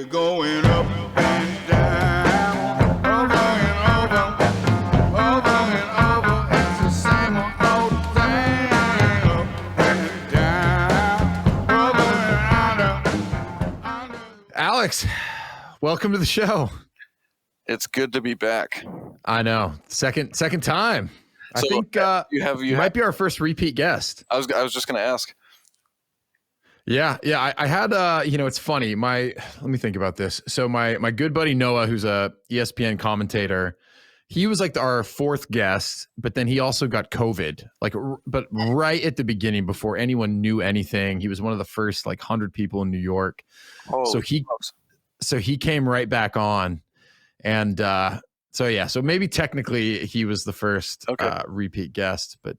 We're going up and down, over and over. It's the same old thing. Up and down, over and under. Alex, welcome to the show. It's good to be back. I know. Second time. I So, think you might be our first repeat guest. I was just going to ask. Yeah. I had it's funny. Let me think about this. So my good buddy Noah, who's a ESPN commentator, he was like our fourth guest, but then he also got COVID. But right at the beginning, before anyone knew anything, he was one of the first 100 people in New York. Holy So he came right back on, and so maybe technically he was the first repeat guest, but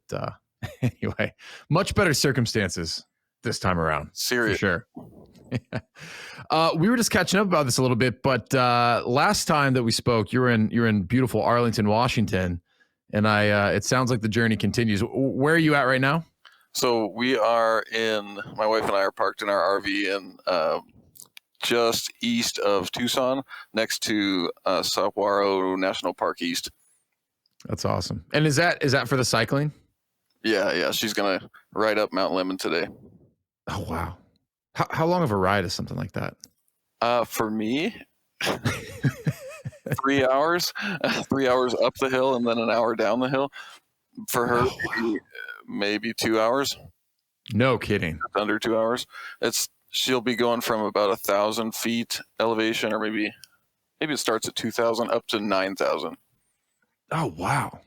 anyway, much better circumstances this time around. Serious. For sure. We were just catching up about this a little bit, but last time that we spoke, you're in beautiful Arlington, Washington, and it sounds like the journey continues. Where are you at right now? So my wife and I are parked in our RV in just east of Tucson, next to Saguaro National Park East. That's awesome. And is that for the cycling? Yeah. She's gonna ride up Mount Lemmon today. Oh wow. How long of a ride is something like that? For me, 3 hours. 3 hours up the hill and then an hour down the hill. For her, maybe 2 hours. No kidding. Under 2 hours. She'll be going from about 1,000 feet elevation, or maybe it starts at 2,000 up to 9,000. Oh wow.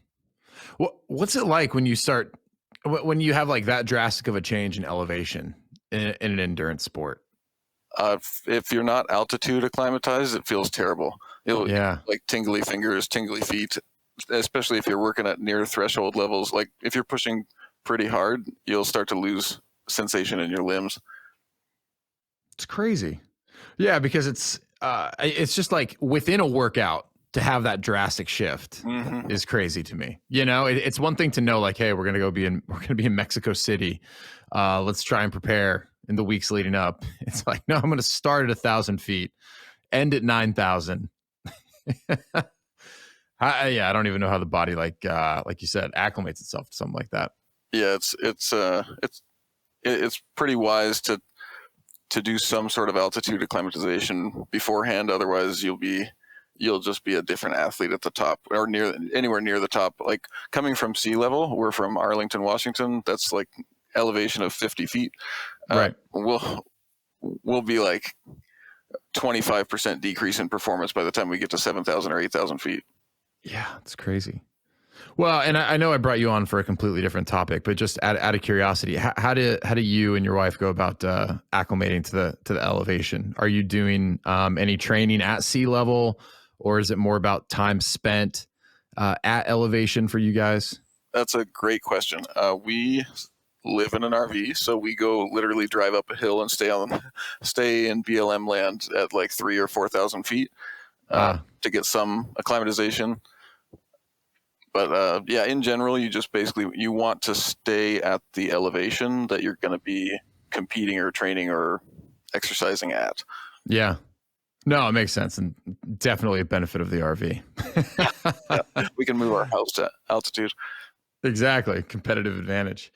What's it like when you have that drastic of a change in elevation in an endurance sport? If you're not altitude acclimatized, it feels terrible. Like tingly fingers, tingly feet, especially if you're working at near threshold levels. Like if you're pushing pretty hard, you'll start to lose sensation in your limbs. It's crazy. Yeah, because it's just like within a workout to have that drastic shift is crazy to me. It's one thing to know hey, we're going to be in Mexico City. Let's try and prepare in the weeks leading up. It's like, no, I'm going to start at 1,000 feet, end at 9,000. I don't even know how the body, like you said, acclimates itself to something like that. Yeah, it's pretty wise to do some sort of altitude acclimatization beforehand. Otherwise, you'll just be a different athlete at the top or anywhere near the top. Like coming from sea level, we're from Arlington, Washington. That's like elevation of 50 feet. Right. We'll be like 25% decrease in performance by the time we get to 7,000 or 8,000 feet. Yeah, it's crazy. Well, and I know I brought you on for a completely different topic, but just out of curiosity, how do you and your wife go about acclimating to the elevation? Are you doing any training at sea level, or is it more about time spent at elevation for you guys? That's a great question. We live in an RV, so we go literally drive up a hill and stay in BLM land at like 3,000 or 4,000 feet to get some acclimatization. But in general, you just you want to stay at the elevation that you're going to be competing or training or exercising at. Yeah. No, it makes sense, and definitely a benefit of the RV. We can move our house to altitude. Exactly. Competitive advantage.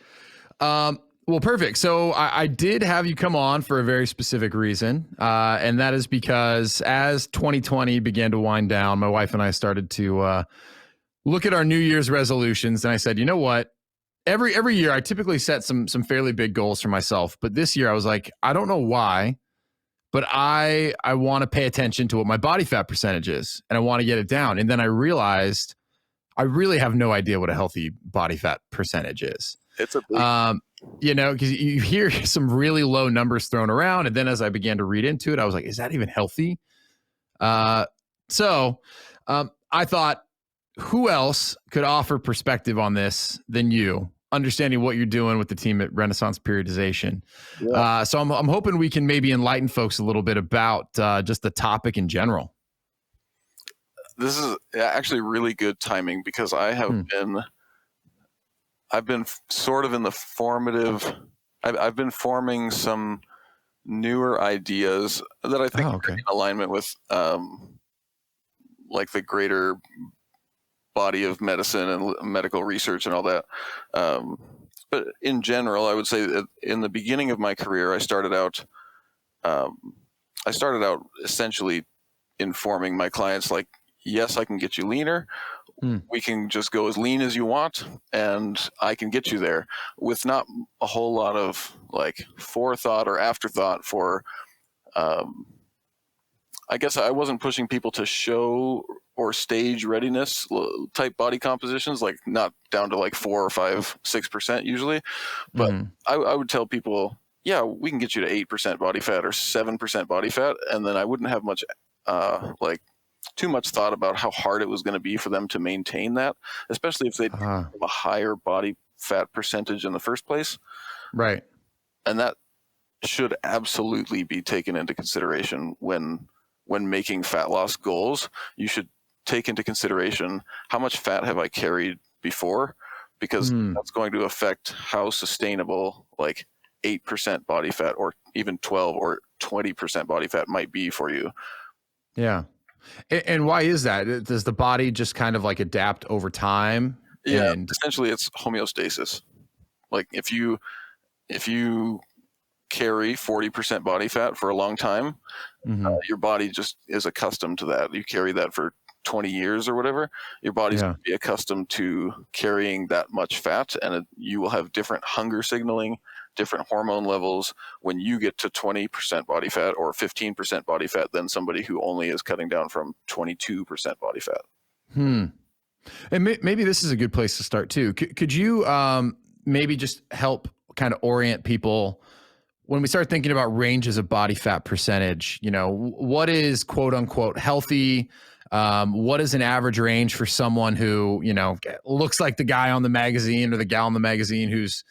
Well, perfect. So I did have you come on for a very specific reason, and that is because as 2020 began to wind down, my wife and I started to look at our New Year's resolutions, and I said, you know what? Every year I typically set some fairly big goals for myself, but this year I was like, I don't know why, but I want to pay attention to what my body fat percentage is, and I want to get it down. And then I realized I really have no idea what a healthy body fat percentage is. It's a big because you hear some really low numbers thrown around, and then as I began to read into it, I was like, is that even healthy? So I thought, who else could offer perspective on this than you, understanding what you're doing with the team at Renaissance Periodization? Yeah. So I'm hoping we can maybe enlighten folks a little bit about just the topic in general. This is actually really good timing because I have I've been sort of in the formative. I've been forming some newer ideas that I think are in alignment with like the greater body of medicine and medical research and all that. But in general, I would say that in the beginning of my career, I started out essentially informing my clients, like, yes, I can get you leaner. We can just go as lean as you want, and I can get you there with not a whole lot of like forethought or afterthought for, I guess I wasn't pushing people to show or stage readiness type body compositions, like not down to like 4 or 5, 6% usually. But I would tell people, yeah, we can get you to 8% body fat or 7% body fat. And then I wouldn't have much, like too much thought about how hard it was going to be for them to maintain that, especially if they have a higher body fat percentage in the first place. Right. And that should absolutely be taken into consideration when making fat loss goals. You should take into consideration, how much fat have I carried before? Because that's going to affect how sustainable like 8% body fat or even 12 or 20% body fat might be for you. Yeah. And why is that? Does the body just kind of like adapt over time? Yeah, And essentially it's homeostasis. Like if you carry 40% body fat for a long time, your body just is accustomed to that. You carry that for 20 years or whatever, your body's going to be accustomed to carrying that much fat, and you will have different hunger signaling, different hormone levels when you get to 20% body fat or 15% body fat than somebody who only is cutting down from 22% body fat. And maybe this is a good place to start too. Could you maybe just help kind of orient people when we start thinking about ranges of body fat percentage? You know, what is quote unquote healthy? What is an average range for someone who, you know, looks like the guy on the magazine or the gal on the magazine who's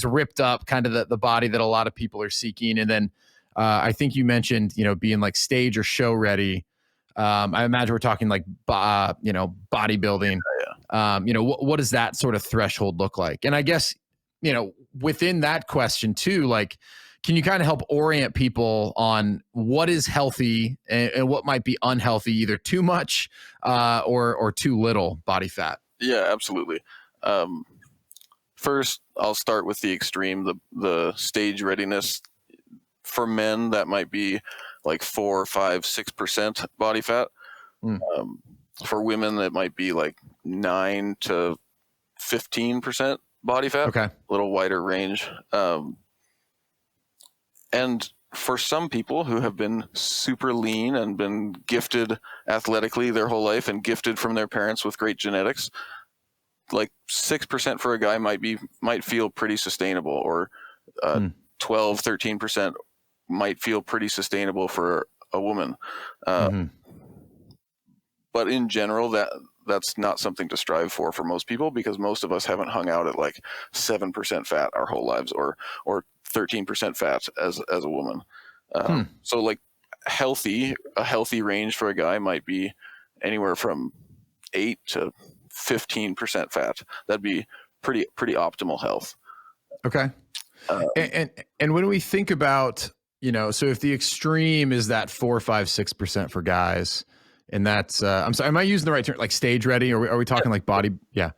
ripped up, kind of the body that a lot of people are seeking? And then I think you mentioned, you know, being like stage or show ready. I imagine we're talking like, you know, bodybuilding. You know, what does that sort of threshold look like? And I guess, you know, within that question too, like, can you kind of help orient people on what is healthy and what might be unhealthy, either too much or too little body fat? Yeah, absolutely. First, I'll start with the extreme, the stage readiness. For men, that might be like 4, 5, 6% body fat. For women, it might be like 9 to 15% body fat. Okay. A little wider range. And for some people who have been super lean and been gifted athletically their whole life and gifted from their parents with great genetics, like 6% for a guy might feel pretty sustainable, or 12, 13% might feel pretty sustainable for a woman. But in general, that's not something to strive for most people, because most of us haven't hung out at like 7% fat our whole lives, or 13% fat as a woman. So like a healthy range for a guy might be anywhere from 8 to 15% fat. That'd be pretty optimal health. Okay. And when we think about, you know, so if the extreme is that 4, 5, 6% for guys, and that's I'm sorry, am I using the right term, like stage ready, or are we talking like body? Yeah.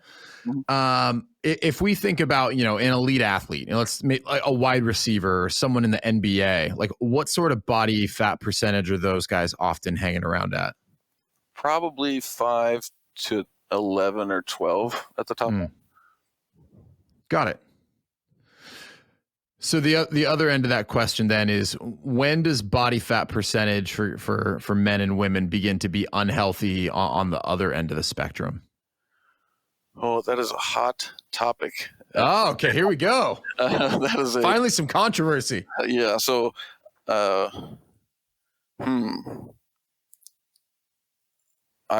If we think about, you know, an elite athlete, and let's make a wide receiver or someone in the NBA, like what sort of body fat percentage are those guys often hanging around at? Probably 5 to 11 or 12 at the top. Got it. So the other end of that question then is, when does body fat percentage for men and women begin to be unhealthy on the other end of the spectrum? Oh, that is a hot topic. Oh, okay. Here we go. That is finally some controversy. Yeah. So, I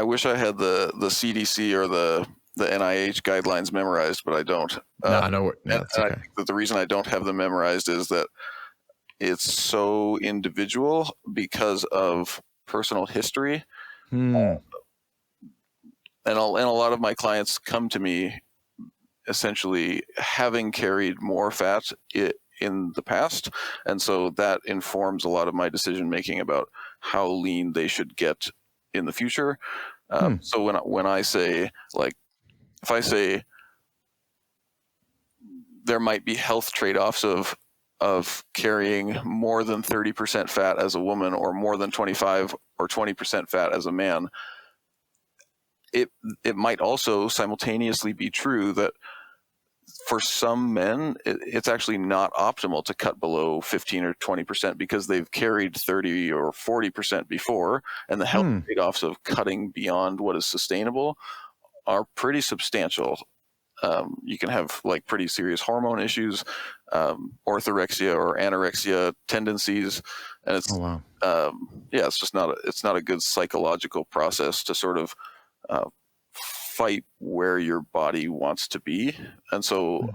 wish I had the CDC or the NIH guidelines memorized, but I don't. No, it's okay. I think that the reason I don't have them memorized is that it's so individual because of personal history. And a lot of my clients come to me essentially having carried more fat in the past. And so that informs a lot of my decision making about how lean they should get in the future. So when I say, like, if I say there might be health trade-offs of carrying more than 30% fat as a woman or more than 25 or 20% fat as a man, it might also simultaneously be true that for some men, it's actually not optimal to cut below 15 or 20% because they've carried 30 or 40% before, and the health trade-offs of cutting beyond what is sustainable are pretty substantial. You can have like pretty serious hormone issues, orthorexia or anorexia tendencies, and it's it's just not a good psychological process to sort of fight where your body wants to be. And so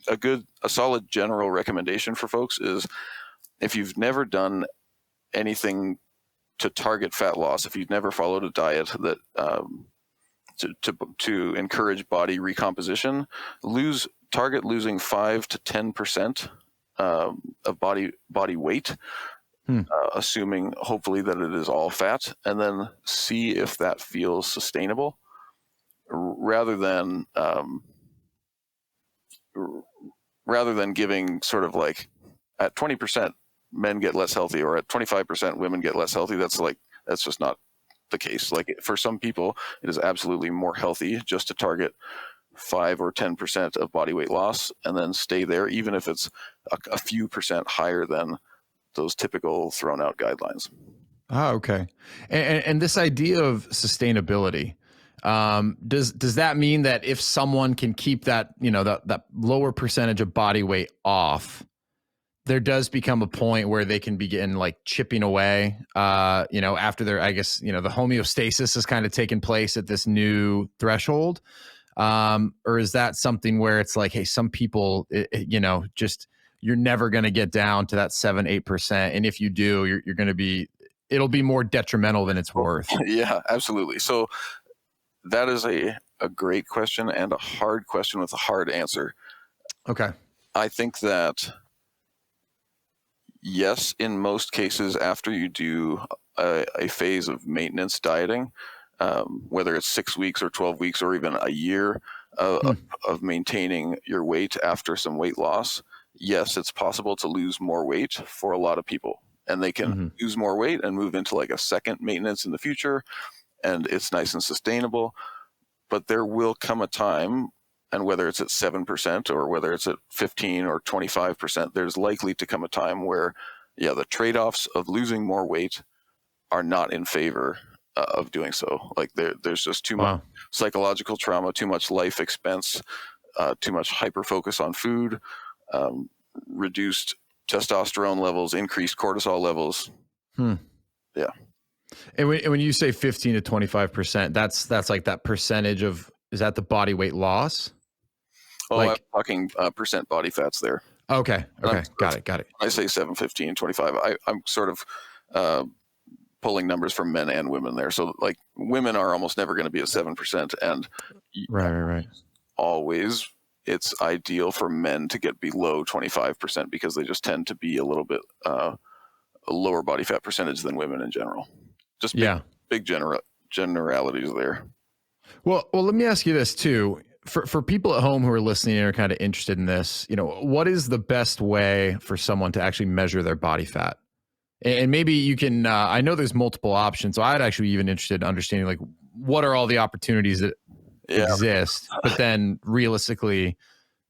a solid general recommendation for folks is, if you've never done anything to target fat loss, if you've never followed a diet that to encourage body recomposition, target losing 5 to 10% of body weight, assuming hopefully that it is all fat, and then see if that feels sustainable, rather than giving sort of like at 20% men get less healthy, or at 25% women get less healthy. That's just not the case. Like, for some people, it is absolutely more healthy just to target 5 or 10% of body weight loss and then stay there, even if it's a few percent higher than those typical thrown out guidelines. Oh, okay. And this idea of sustainability, does that mean that if someone can keep that, that lower percentage of body weight off, there does become a point where they can begin like chipping away, after their, I guess, the homeostasis has kind of taken place at this new threshold? Or is that something where it's like, hey, some people, just, you're never going to get down to that 7-8%. And if you do, you're going to it'll be more detrimental than it's worth. Yeah, absolutely. So that is a great question and a hard question with a hard answer. Okay. I think that, yes, in most cases, after you do a phase of maintenance dieting, whether it's 6 weeks or 12 weeks or even a year of maintaining your weight after some weight loss, yes, it's possible to lose more weight for a lot of people. And they can lose more weight and move into like a second maintenance in the future, and it's nice and sustainable. But there will come a time, and whether it's at 7% or whether it's at 15 or 25%, there's likely to come a time where, the trade-offs of losing more weight are not in favor of doing so. Like, there's just too much psychological trauma, too much life expense, too much hyper focus on food, reduced testosterone levels, increased cortisol levels. Yeah. And when you say 15 to 25%, that's like that percentage of, is that the body weight loss? Oh, I'm talking percent body fats there. Okay. Got it. When I say 7, 15, 25, I'm sort of pulling numbers from men and women there. So like, women are almost never going to be at 7%. And right. Always, it's ideal for men to get below 25% because they just tend to be a little bit a lower body fat percentage than women in general. Just big generalities there. Well, let me ask you this too. For people at home who are listening and are kind of interested in this, what is the best way for someone to actually measure their body fat? And maybe you can, I know there's multiple options, so I'd actually be even interested in understanding, like, what are all the opportunities that exist, but then realistically,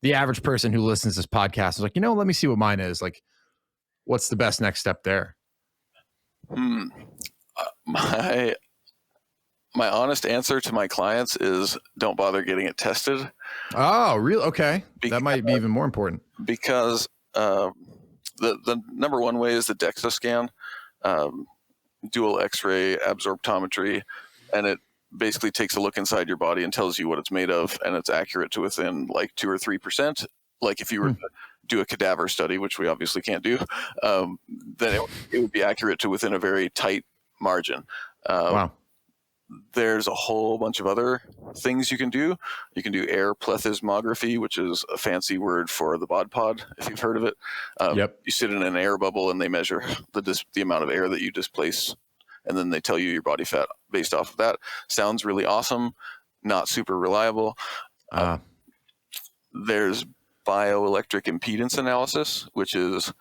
the average person who listens to this podcast is like, let me see what mine is. Like, what's the best next step there? My honest answer to my clients is, don't bother getting it tested. Oh, really? Okay. That might be even more important. Because the number one way is the DEXA scan, dual X-ray absorptometry, and it basically takes a look inside your body and tells you what it's made of, and it's accurate to within like 2 or 3%. Like, if you were to do a cadaver study, which we obviously can't do, then it would be accurate to within a very tight margin. Wow. there's a whole bunch of other things you can do. You can do air plethysmography, which is a fancy word for the bod pod, if you've heard of it. Yep. You sit in an air bubble and they measure the amount of air that you displace, and then they tell you your body fat based off of that. Sounds really awesome, not super reliable. There's bioelectric impedance analysis, which is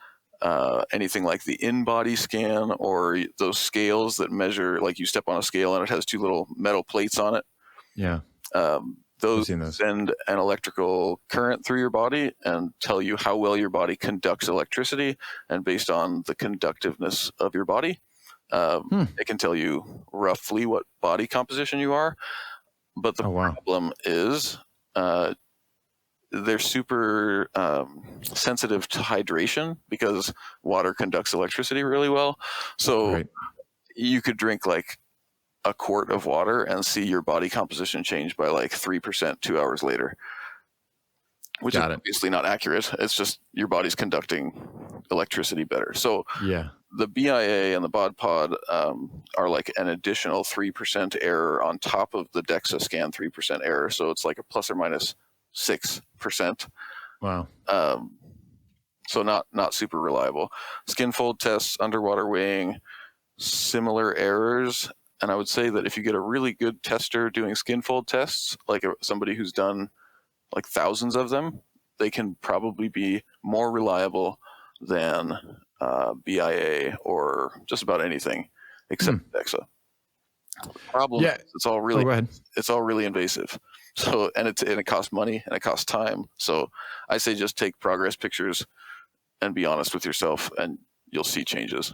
anything like the in-body scan or those scales that measure, like you step on a scale and it has two little metal plates on it. Yeah. Those seen those. send an electrical current through your body and tell you how well your body conducts electricity. And based on the conductiveness of your body, it can tell you roughly what body composition you are. But the problem is they're super sensitive to hydration because water conducts electricity really well. So you could drink like a quart of water and see your body composition change by like 3% 2 hours later, which is obviously not accurate. It's just your body's conducting electricity better. So the BIA and the bod pod are like an additional 3% error on top of the DEXA scan 3% error. So it's like a plus or minus 6%. Wow. So not super reliable. Skin fold tests, underwater weighing, similar errors. And I would say that if you get a really good tester doing skin fold tests, like somebody who's done like thousands of them, they can probably be more reliable than BIA or just about anything except DEXA. Problem is it's all really invasive. So and it costs money and it costs time. So I say just take progress pictures and be honest with yourself, and you'll see changes.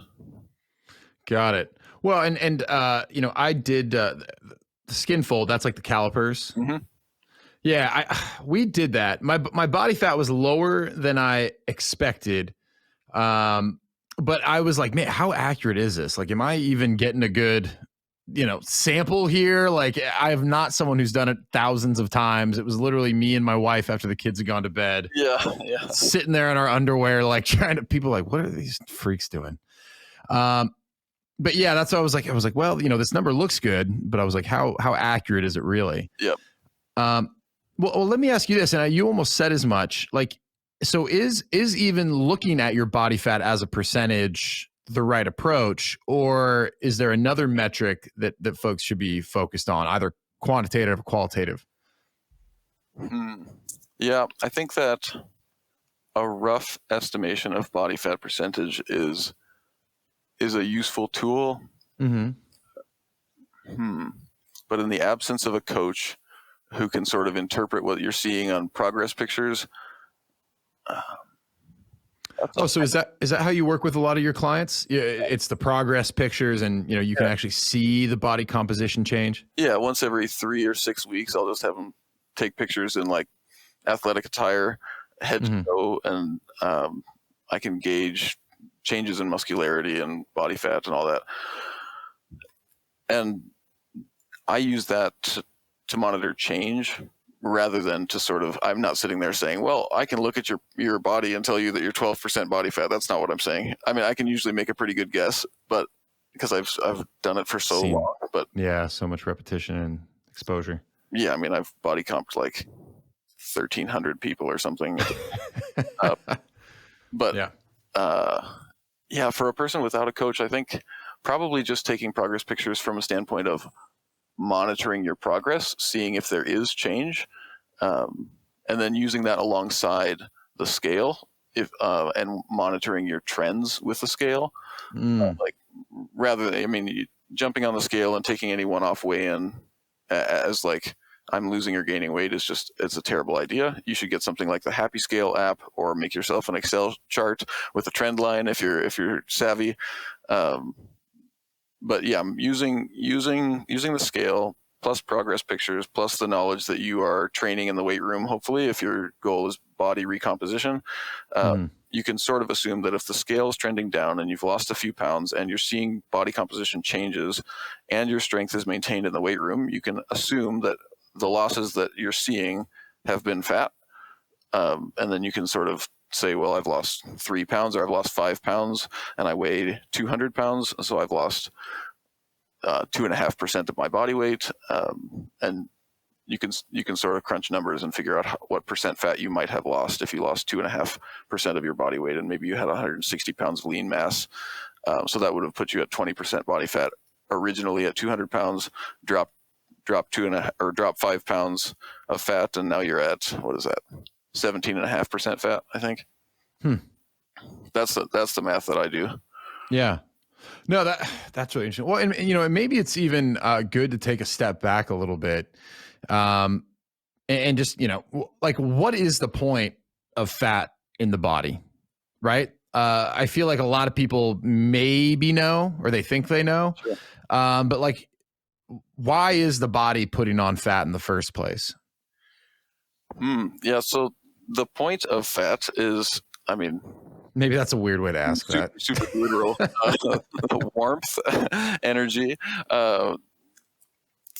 Got it. Well, and I did the skin fold. That's like the calipers. Mm-hmm. Yeah, we did that. My body fat was lower than I expected. But I was like, man, how accurate is this? Like, am I even getting a good, sample here? Like, I have not someone who's done it thousands of times. It was literally me and my wife after the kids had gone to bed. Yeah. Sitting there in our underwear, like people like, what are these freaks doing? But yeah, that's what I was like, well, this number looks good, but I was like, how accurate is it really? Yep. Well, let me ask you this, and you almost said as much. Like, so is even looking at your body fat as a percentage the right approach, or is there another metric that folks should be focused on, either quantitative or qualitative? Yeah, I think that a rough estimation of body fat percentage is a useful tool. Mm-hmm. But in the absence of a coach who can sort of interpret what you're seeing on progress pictures. So is that how you work with a lot of your clients? Yeah, it's the progress pictures, and you can actually see the body composition change. Yeah, once every 3 or 6 weeks, I'll just have them take pictures in like athletic attire, head to toe, and I can gauge changes in muscularity and body fat and all that. And I use that to monitor change rather than to sort of, I'm not sitting there saying, well, I can look at your body and tell you that you're 12% body fat. That's not what I'm saying. I mean, I can usually make a pretty good guess, but because I've done it for so long, but yeah, so much repetition and exposure. Yeah. I mean, I've body comped like 1,300 people or something. But yeah, for a person without a coach, I think probably just taking progress pictures from a standpoint of monitoring your progress, seeing if there is change, and then using that alongside the scale, and monitoring your trends with the scale. Like rather than, jumping on the scale and taking any one-off weigh-in as like I'm losing or gaining weight it's a terrible idea. You should get something like the Happy Scale app, or make yourself an Excel chart with a trend line if you're savvy. But yeah, I'm using the scale plus progress pictures plus the knowledge that you are training in the weight room. Hopefully, if your goal is body recomposition, you can sort of assume that if the scale is trending down and you've lost a few pounds and you're seeing body composition changes and your strength is maintained in the weight room, you can assume that the losses that you're seeing have been fat. And then you can sort of say, well, I've lost 3 pounds or I've lost 5 pounds and I weighed 200 pounds. So I've lost 2.5% of my body weight, and you can sort of crunch numbers and figure out what percent fat you might have lost if you lost 2.5% of your body weight, and maybe you had 160 pounds of lean mass. So that would have put you at 20% body fat originally at 200 pounds. Drop 5 pounds of fat, and now you're at, what is that, 17.5% fat, I think. That's the math that I do. Yeah. No, that's really interesting. Well, and and maybe it's even good to take a step back a little bit, and just like, what is the point of fat in the body, right? I feel like a lot of people maybe know, or they think they know, Sure. but like, why is the body putting on fat in the first place? Yeah. So the point of fat is, I mean, maybe that's a weird way to ask that. Super literal. Warmth, energy. But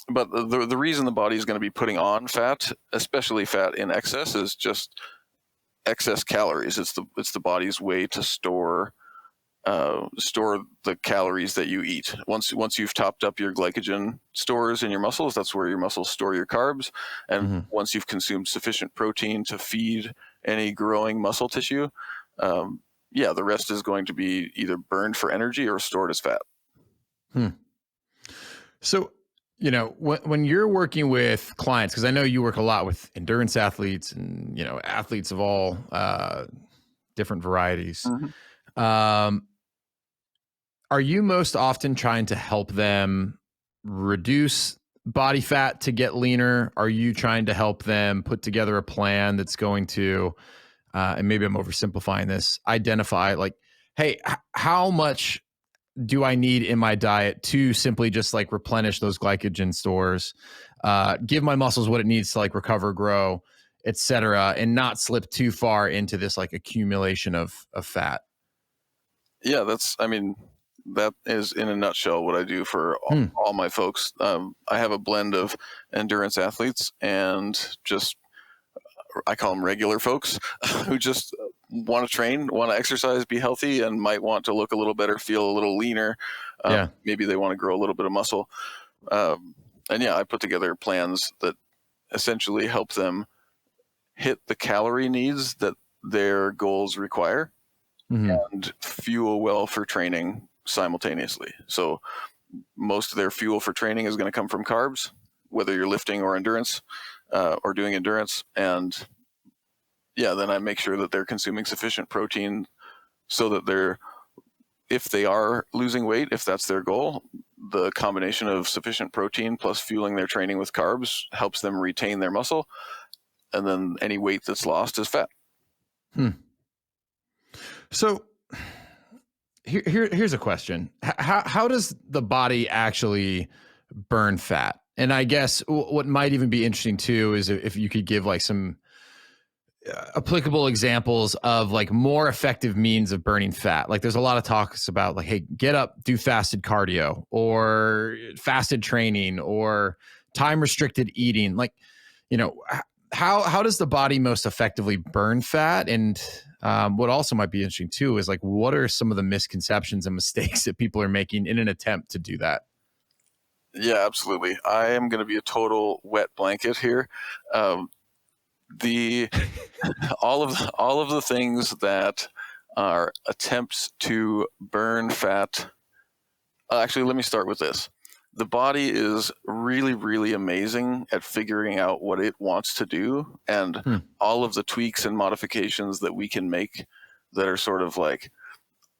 the reason the body is going to be putting on fat, especially fat in excess, is just excess calories. It's the body's way to store the calories that you eat. Once you've topped up your glycogen stores in your muscles, that's where your muscles store your carbs. And once you've consumed sufficient protein to feed any growing muscle tissue, the rest is going to be either burned for energy or stored as fat. So, when you're working with clients, because I know you work a lot with endurance athletes and, athletes of all different varieties. Are you most often trying to help them reduce body fat to get leaner? Are you trying to help them put together a plan that's going to, and maybe I'm oversimplifying this, identify like, hey, how much do I need in my diet to simply just like replenish those glycogen stores, give my muscles what it needs to like recover, grow, et cetera, and not slip too far into this like accumulation of fat? Yeah, that is in a nutshell what I do for all my folks. I have a blend of endurance athletes and just, I call them regular folks who just want to train, want to exercise, be healthy, and might want to look a little better, feel a little leaner. Maybe they want to grow a little bit of muscle. I put together plans that essentially help them hit the calorie needs that their goals require and fuel well for training simultaneously. So most of their fuel for training is going to come from carbs, whether you're lifting or endurance, or doing endurance. And then I make sure that they're consuming sufficient protein so that if they are losing weight, if that's their goal, the combination of sufficient protein plus fueling their training with carbs helps them retain their muscle. And then any weight that's lost is fat. So here's a question. How does the body actually burn fat? And I guess what might even be interesting too is if you could give like some applicable examples of like more effective means of burning fat. Like there's a lot of talks about like, hey, get up, do fasted cardio or fasted training or time restricted eating. Like, how does the body most effectively burn fat? And what also might be interesting too is like, what are some of the misconceptions and mistakes that people are making in an attempt to do that? Yeah, absolutely. I am going to be a total wet blanket here. All of the things that are attempts to burn fat. Actually, let me start with this. The body is really, really amazing at figuring out what it wants to do, and all of the tweaks and modifications that we can make that are sort of like,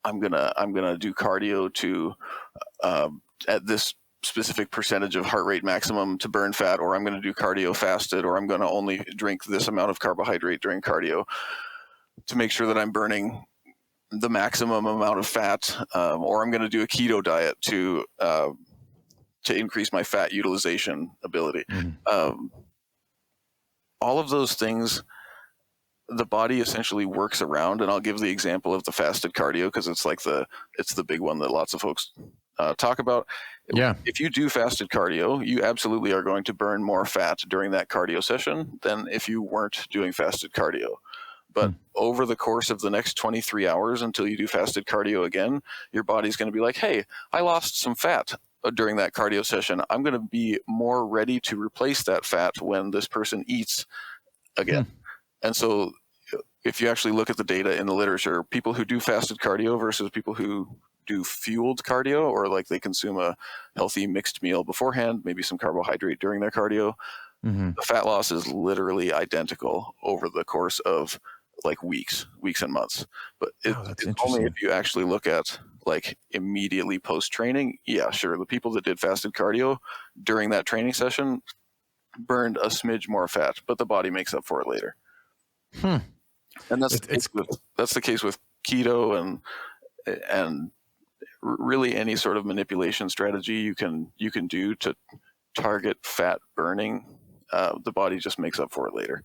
I'm gonna do cardio to at this specific percentage of heart rate maximum to burn fat, or I'm going to do cardio fasted, or I'm going to only drink this amount of carbohydrate during cardio to make sure that I'm burning the maximum amount of fat, or I'm going to do a keto diet to increase my fat utilization ability. All of those things, the body essentially works around, and I'll give the example of the fasted cardio because it's the big one that lots of folks talk about. Yeah. If you do fasted cardio, you absolutely are going to burn more fat during that cardio session than if you weren't doing fasted cardio. But over the course of the next 23 hours until you do fasted cardio again, your body's going to be like, hey, I lost some fat. during that cardio session, I'm going to be more ready to replace that fat when this person eats again. And so if you actually look at the data in the literature, people who do fasted cardio versus people who do fueled cardio, or like they consume a healthy mixed meal beforehand, maybe some carbohydrate during their cardio, the fat loss is literally identical over the course of like weeks and months. But it's only if you actually look at like immediately post training. Yeah, sure. The people that did fasted cardio during that training session burned a smidge more fat, but the body makes up for it later. And that's the case with keto and really any sort of manipulation strategy you can do to target fat burning. The body just makes up for it later.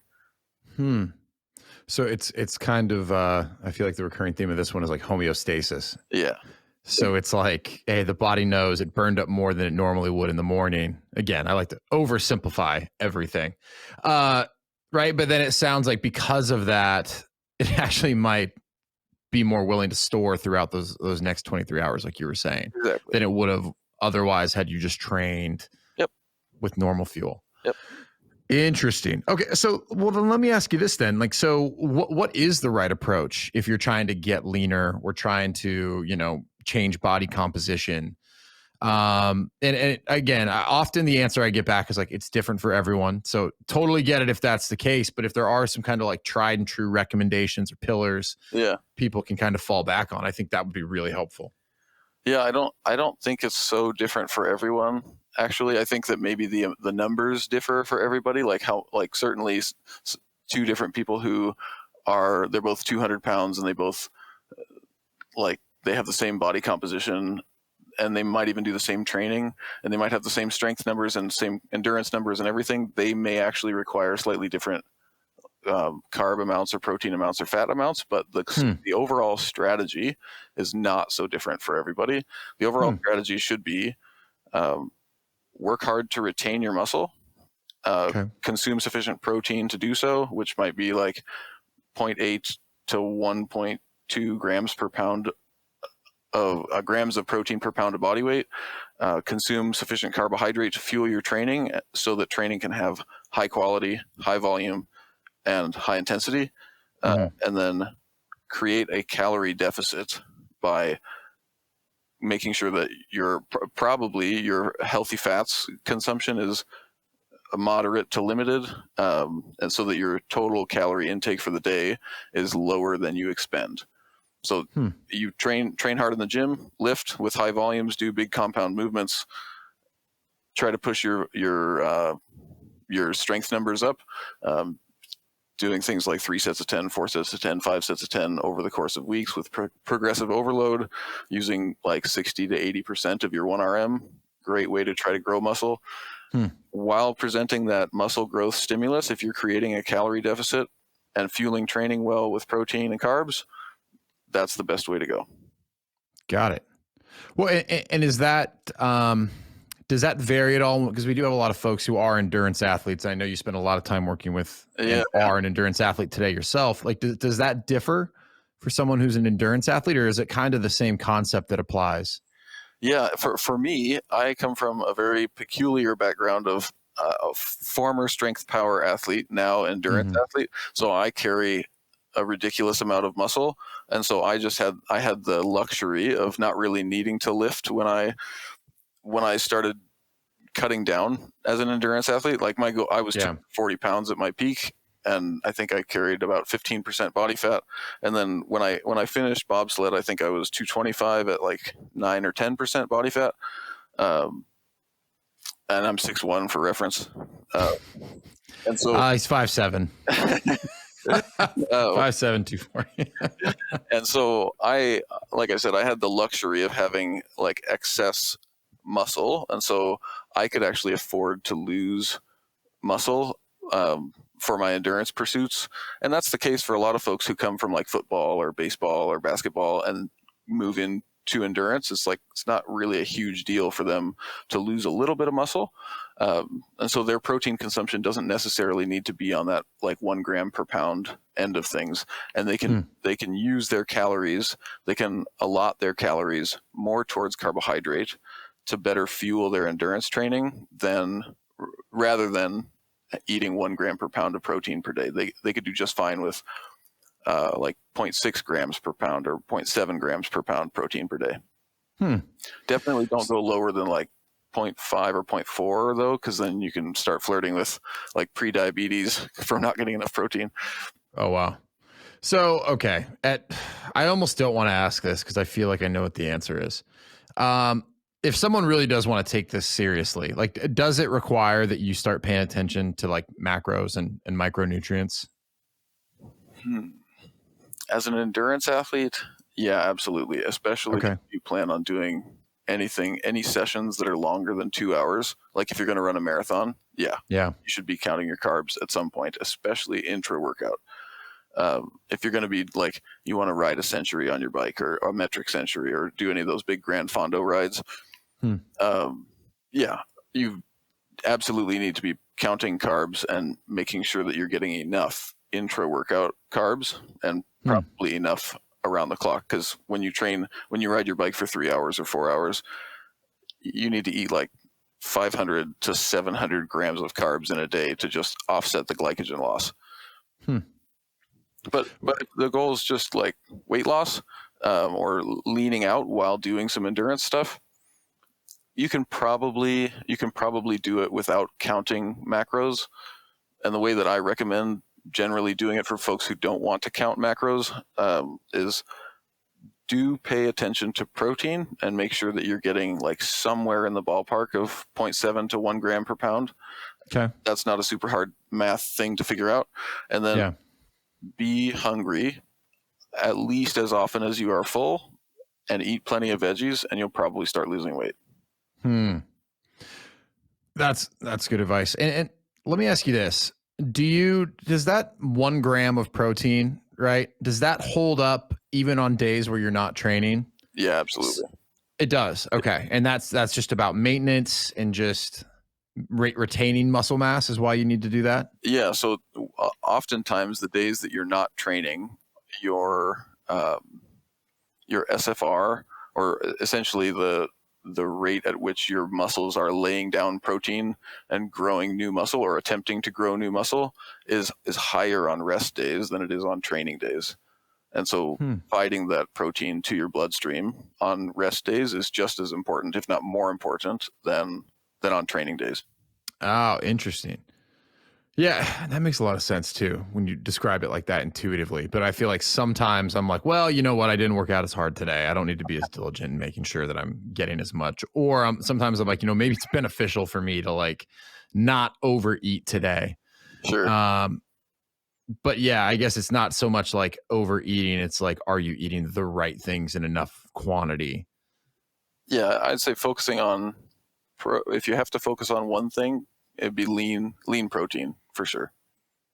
So it's kind of I feel like the recurring theme of this one is like homeostasis. Yeah. So it's like, hey, the body knows it burned up more than it normally would in the morning. Again, I like to oversimplify everything. Right. But then it sounds like because of that, it actually might be more willing to store throughout those next 23 hours, like you were saying, than it would have otherwise had you just trained with normal fuel. Interesting. Okay. So, well, then let me ask you this then. Like, so what is the right approach if you're trying to get leaner or trying to, change body composition? And again, often the answer I get back is like, it's different for everyone. So totally get it if that's the case. But if there are some kind of like tried and true recommendations or pillars people can kind of fall back on, I think that would be really helpful. Yeah, I don't think it's so different for everyone. Actually, I think that maybe the numbers differ for everybody. Like certainly two different people who they're both 200 pounds and they both they have the same body composition, and they might even do the same training, and they might have the same strength numbers and same endurance numbers and everything. They may actually require slightly different carb amounts or protein amounts or fat amounts, but the overall strategy is not so different for everybody. The overall strategy should be work hard to retain your muscle, consume sufficient protein to do so, which might be like 0.8 to 1.2 grams per pound of grams of protein per pound of body weight. Consume sufficient carbohydrate to fuel your training so that training can have high quality, high volume, and high intensity, and then create a calorie deficit by making sure that your healthy fats consumption is moderate to limited, and so that your total calorie intake for the day is lower than you expend. So you train hard in the gym, lift with high volumes, do big compound movements, try to push your strength numbers up, doing things like 3 sets of 10, 4 sets of 10, 5 sets of 10 over the course of weeks with progressive overload, using like 60 to 80% of your 1RM. Great way to try to grow muscle. While presenting that muscle growth stimulus, if you're creating a calorie deficit and fueling training well with protein and carbs, that's the best way to go. Got it. Well, and is that, does that vary at all? Because we do have a lot of folks who are endurance athletes. I know you spend a lot of time working with and are an endurance athlete today yourself. Like, does that differ for someone who's an endurance athlete, or is it kind of the same concept that applies? Yeah, for me, I come from a very peculiar background of a former strength power athlete, now endurance athlete. So I carry a ridiculous amount of muscle, and so I had the luxury of not really needing to lift when I started cutting down as an endurance athlete. Like I was 240 pounds at my peak, and I think I carried about 15% body fat. And then when I finished bobsled, I think I was 225 at like 9 or 10% body fat. And I'm 6'1" for reference. And so he's 5'7". 5'7", 240. And so like I said, I had the luxury of having like excess muscle, and so I could actually afford to lose muscle for my endurance pursuits. And that's the case for a lot of folks who come from like football or baseball or basketball and move into endurance. It's not really a huge deal for them to lose a little bit of muscle, and so their protein consumption doesn't necessarily need to be on that like 1 gram per pound end of things, and they can use their calories, they can allot their calories more towards carbohydrate to better fuel their endurance training rather than eating 1 gram per pound of protein per day. They could do just fine with like 0.6 grams per pound or 0.7 grams per pound protein per day. Definitely don't go lower than like 0.5 or 0.4 though, because then you can start flirting with like pre-diabetes from not getting enough protein. Oh, wow. So, okay. I almost don't want to ask this because I feel like I know what the answer is. If someone really does want to take this seriously, like, does it require that you start paying attention to like macros and micronutrients? As an endurance athlete, yeah, absolutely. Especially Okay. if you plan on doing any sessions that are longer than 2 hours. Like if you're going to run a marathon, yeah, Yeah. you should be counting your carbs at some point, especially intra workout. If you're going to be like, you want to ride a century on your bike or a metric century or do any of those big Grand Fondo rides, yeah, you absolutely need to be counting carbs and making sure that you're getting enough intra workout carbs and probably enough around the clock. Because when you ride your bike for 3 hours or 4 hours, you need to eat like 500 to 700 grams of carbs in a day to just offset the glycogen loss. But the goal is just like weight loss or leaning out while doing some endurance stuff. You can probably do it without counting macros. And the way that I recommend generally doing it for folks who don't want to count macros is do pay attention to protein and make sure that you're getting like somewhere in the ballpark of 0.7 to 1 gram per pound. Okay. That's not a super hard math thing to figure out. And then be hungry at least as often as you are full and eat plenty of veggies, and you'll probably start losing weight. That's good advice. And let me ask you this. Does that 1 gram of protein, right? Does that hold up even on days where you're not training? Yeah, absolutely. It does. Okay. And that's just about maintenance and just retaining muscle mass is why you need to do that? Yeah. So oftentimes the days that you're not training, your SFR, or essentially the rate at which your muscles are laying down protein and growing new muscle or attempting to grow new muscle is higher on rest days than it is on training days. And so providing that protein to your bloodstream on rest days is just as important, if not more important than on training days. Oh, interesting. Yeah, that makes a lot of sense too when you describe it like that intuitively. But I feel like sometimes I'm like, well, you know what? I didn't work out as hard today. I don't need to be as diligent in making sure that I'm getting as much. Or sometimes I'm like, maybe it's beneficial for me to like not overeat today. Sure. But yeah, I guess it's not so much like overeating. It's like, are you eating the right things in enough quantity? Yeah, I'd say focusing on if you have to focus on one thing, it'd be lean protein for sure.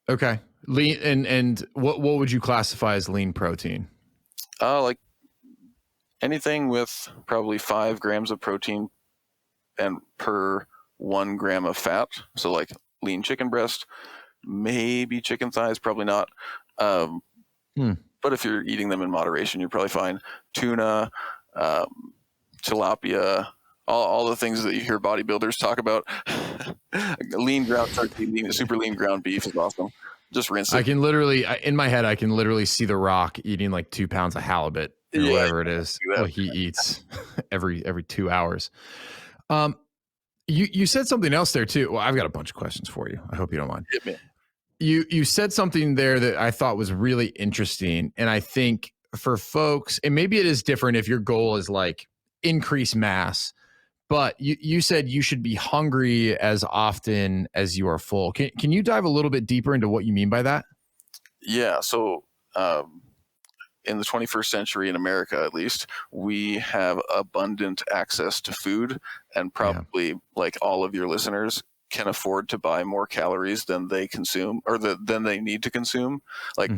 Okay. Lean and what would you classify as lean protein? Like anything with probably 5 grams of protein and per 1 gram of fat. So like lean chicken breast, maybe chicken thighs, probably not. But if you're eating them in moderation, you're probably fine. Tuna, tilapia, all the things that you hear bodybuilders talk about. Lean ground turkey, super lean ground beef is awesome. Just rinse it. I can literally, in my head, I can literally see The Rock eating like 2 pounds of halibut or whatever it is what he eats every 2 hours. You said something else there too. Well, I've got a bunch of questions for you. I hope you don't mind. Hit me. You said something there that I thought was really interesting. And I think for folks, and maybe it is different if your goal is like increase mass, but you said you should be hungry as often as you are full. Can you dive a little bit deeper into what you mean by that? Yeah. So in the 21st century, in America at least, we have abundant access to food, and probably like all of your listeners can afford to buy more calories than they consume or than they need to consume. Like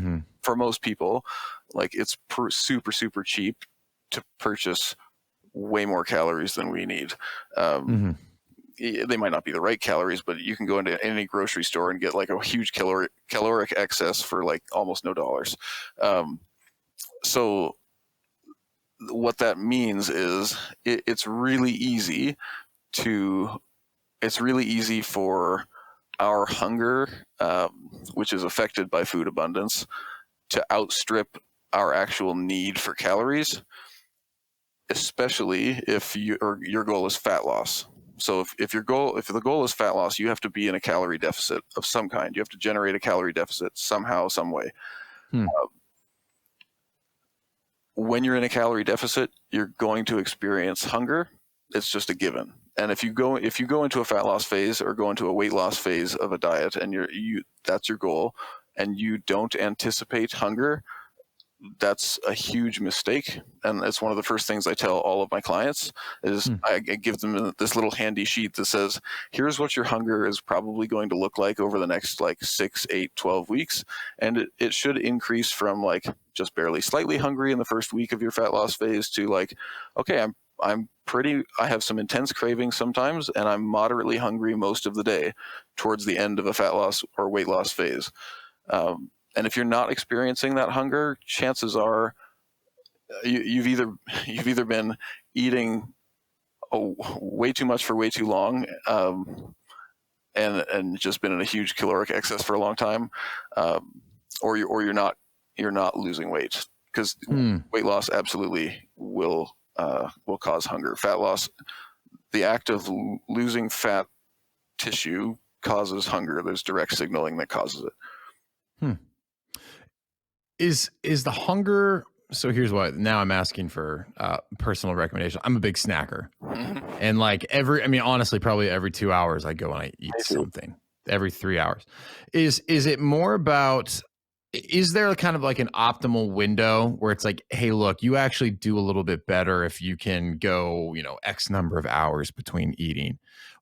for most people, like it's super, super cheap to purchase way more calories than we need. They might not be the right calories, but you can go into any grocery store and get like a huge caloric excess for like almost no dollars. So what that means is it's really easy for our hunger, which is affected by food abundance, to outstrip our actual need for calories, especially if your goal is fat loss. So if the goal is fat loss, you have to be in a calorie deficit of some kind. You have to generate a calorie deficit somehow, some way. When you're in a calorie deficit, you're going to experience hunger. It's just a given. And if you go into a fat loss phase or go into a weight loss phase of a diet, and that's your goal, and you don't anticipate hunger, that's a huge mistake. And it's one of the first things I tell all of my clients is I give them this little handy sheet that says, here's what your hunger is probably going to look like over the next like 6, 8, 12 weeks. And it should increase from like just barely slightly hungry in the first week of your fat loss phase to like, okay, I have some intense cravings sometimes, and I'm moderately hungry most of the day towards the end of a fat loss or weight loss phase. And if you're not experiencing that hunger, chances are you've either been eating way too much for way too long, and just been in a huge caloric excess for a long time, or you're not losing weight, because weight loss absolutely will cause hunger. Fat loss, the act of losing fat tissue, causes hunger. There's direct signaling that causes it. Is the hunger? So here's what. Now I'm asking for personal recommendation. I'm a big snacker, and like honestly, probably every 2 hours I go and I eat something. Every 3 hours. Is it more about? Is there kind of like an optimal window where it's like, hey, look, you actually do a little bit better if you can go, X number of hours between eating?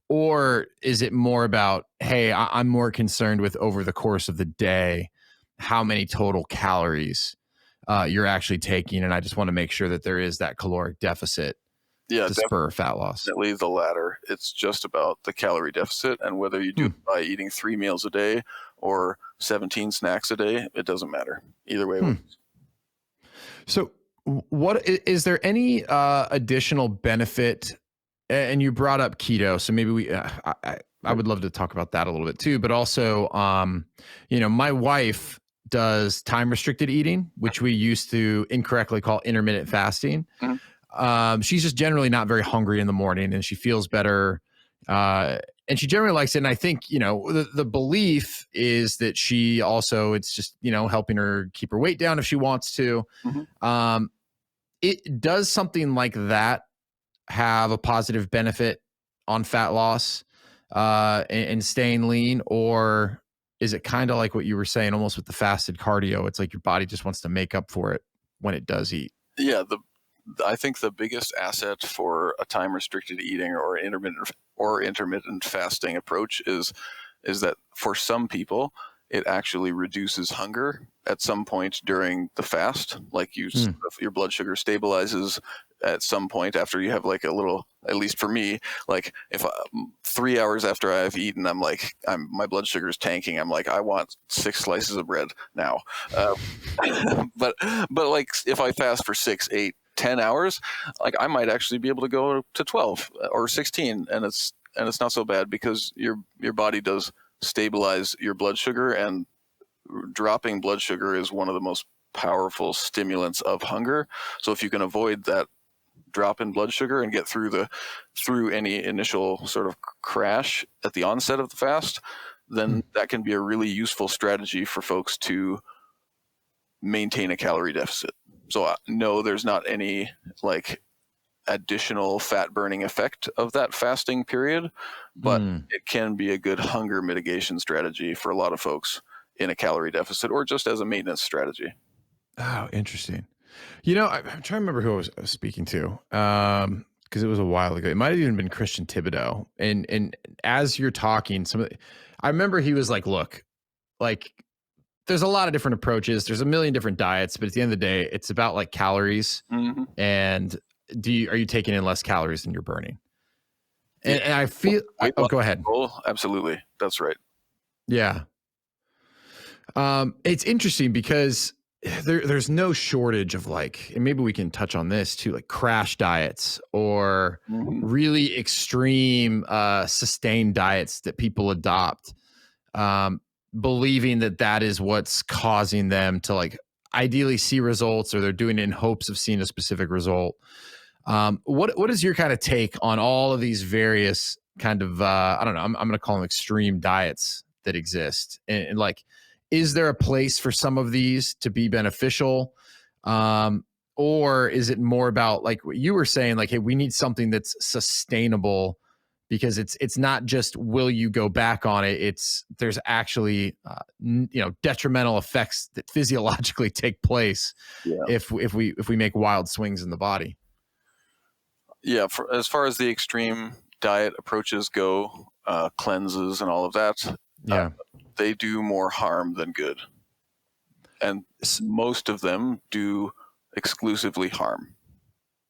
Or is it more about, hey, I'm more concerned with over the course of the day, how many total calories you're actually taking, and I just want to make sure that there is that caloric deficit to spur fat loss? Definitely the latter. It's just about the calorie deficit, and whether you do it by eating 3 meals a day or 17 snacks a day, it doesn't matter. Either way. So what is there any additional benefit? And you brought up keto, so maybe I would love to talk about that a little bit too, but also my wife does time restricted eating, which we used to incorrectly call intermittent fasting. She's just generally not very hungry in the morning, and she feels better. And she generally likes it. And I think, the belief is that she also, it's just, helping her keep her weight down if she wants to. It does something like that have a positive benefit on fat loss and staying lean? Or is it kind of like what you were saying, almost with the fasted cardio? It's like your body just wants to make up for it when it does eat. Yeah. I think the biggest asset for a time restricted eating or intermittent fasting approach is that for some people, it actually reduces hunger at some point during the fast. Like your blood sugar stabilizes at some point after you have like a little, at least for me, like if 3 hours after I've eaten, my blood sugar is tanking. I'm like, I want 6 slices of bread now. But like if I fast for 6, 8, 10 hours, like I might actually be able to go to 12 or 16, and it's not so bad, because your body does stabilize your blood sugar, and dropping blood sugar is one of the most powerful stimulants of hunger. So if you can avoid that drop in blood sugar and get through any initial sort of crash at the onset of the fast, then that can be a really useful strategy for folks to maintain a calorie deficit. So no, there's not any like additional fat burning effect of that fasting period, but it can be a good hunger mitigation strategy for a lot of folks in a calorie deficit, or just as a maintenance strategy. Oh, interesting. I'm trying to remember who I was speaking to, because it was a while ago. It might have even been Christian Thibodeau. And as you're talking, I remember he was like, look, like there's a lot of different approaches. There's a million different diets, but at the end of the day, it's about like calories. And are you taking in less calories than you're burning? And I feel, go ahead. Absolutely. That's right. Yeah. It's interesting because there's no shortage of like, and maybe we can touch on this too, like crash diets or really extreme sustained diets that people adopt, believing that that is what's causing them to like ideally see results, or they're doing it in hopes of seeing a specific result. What is your kind of take on all of these various kind of I don't know, I'm going to call them extreme diets that exist, and like, is there a place for some of these to be beneficial, or is it more about like what you were saying, like, hey, we need something that's sustainable, because it's not just will you go back on it, it's there's actually detrimental effects that physiologically take place if we make wild swings in the body. Yeah, as far as the extreme diet approaches go, cleanses and all of that, they do more harm than good. And most of them do exclusively harm.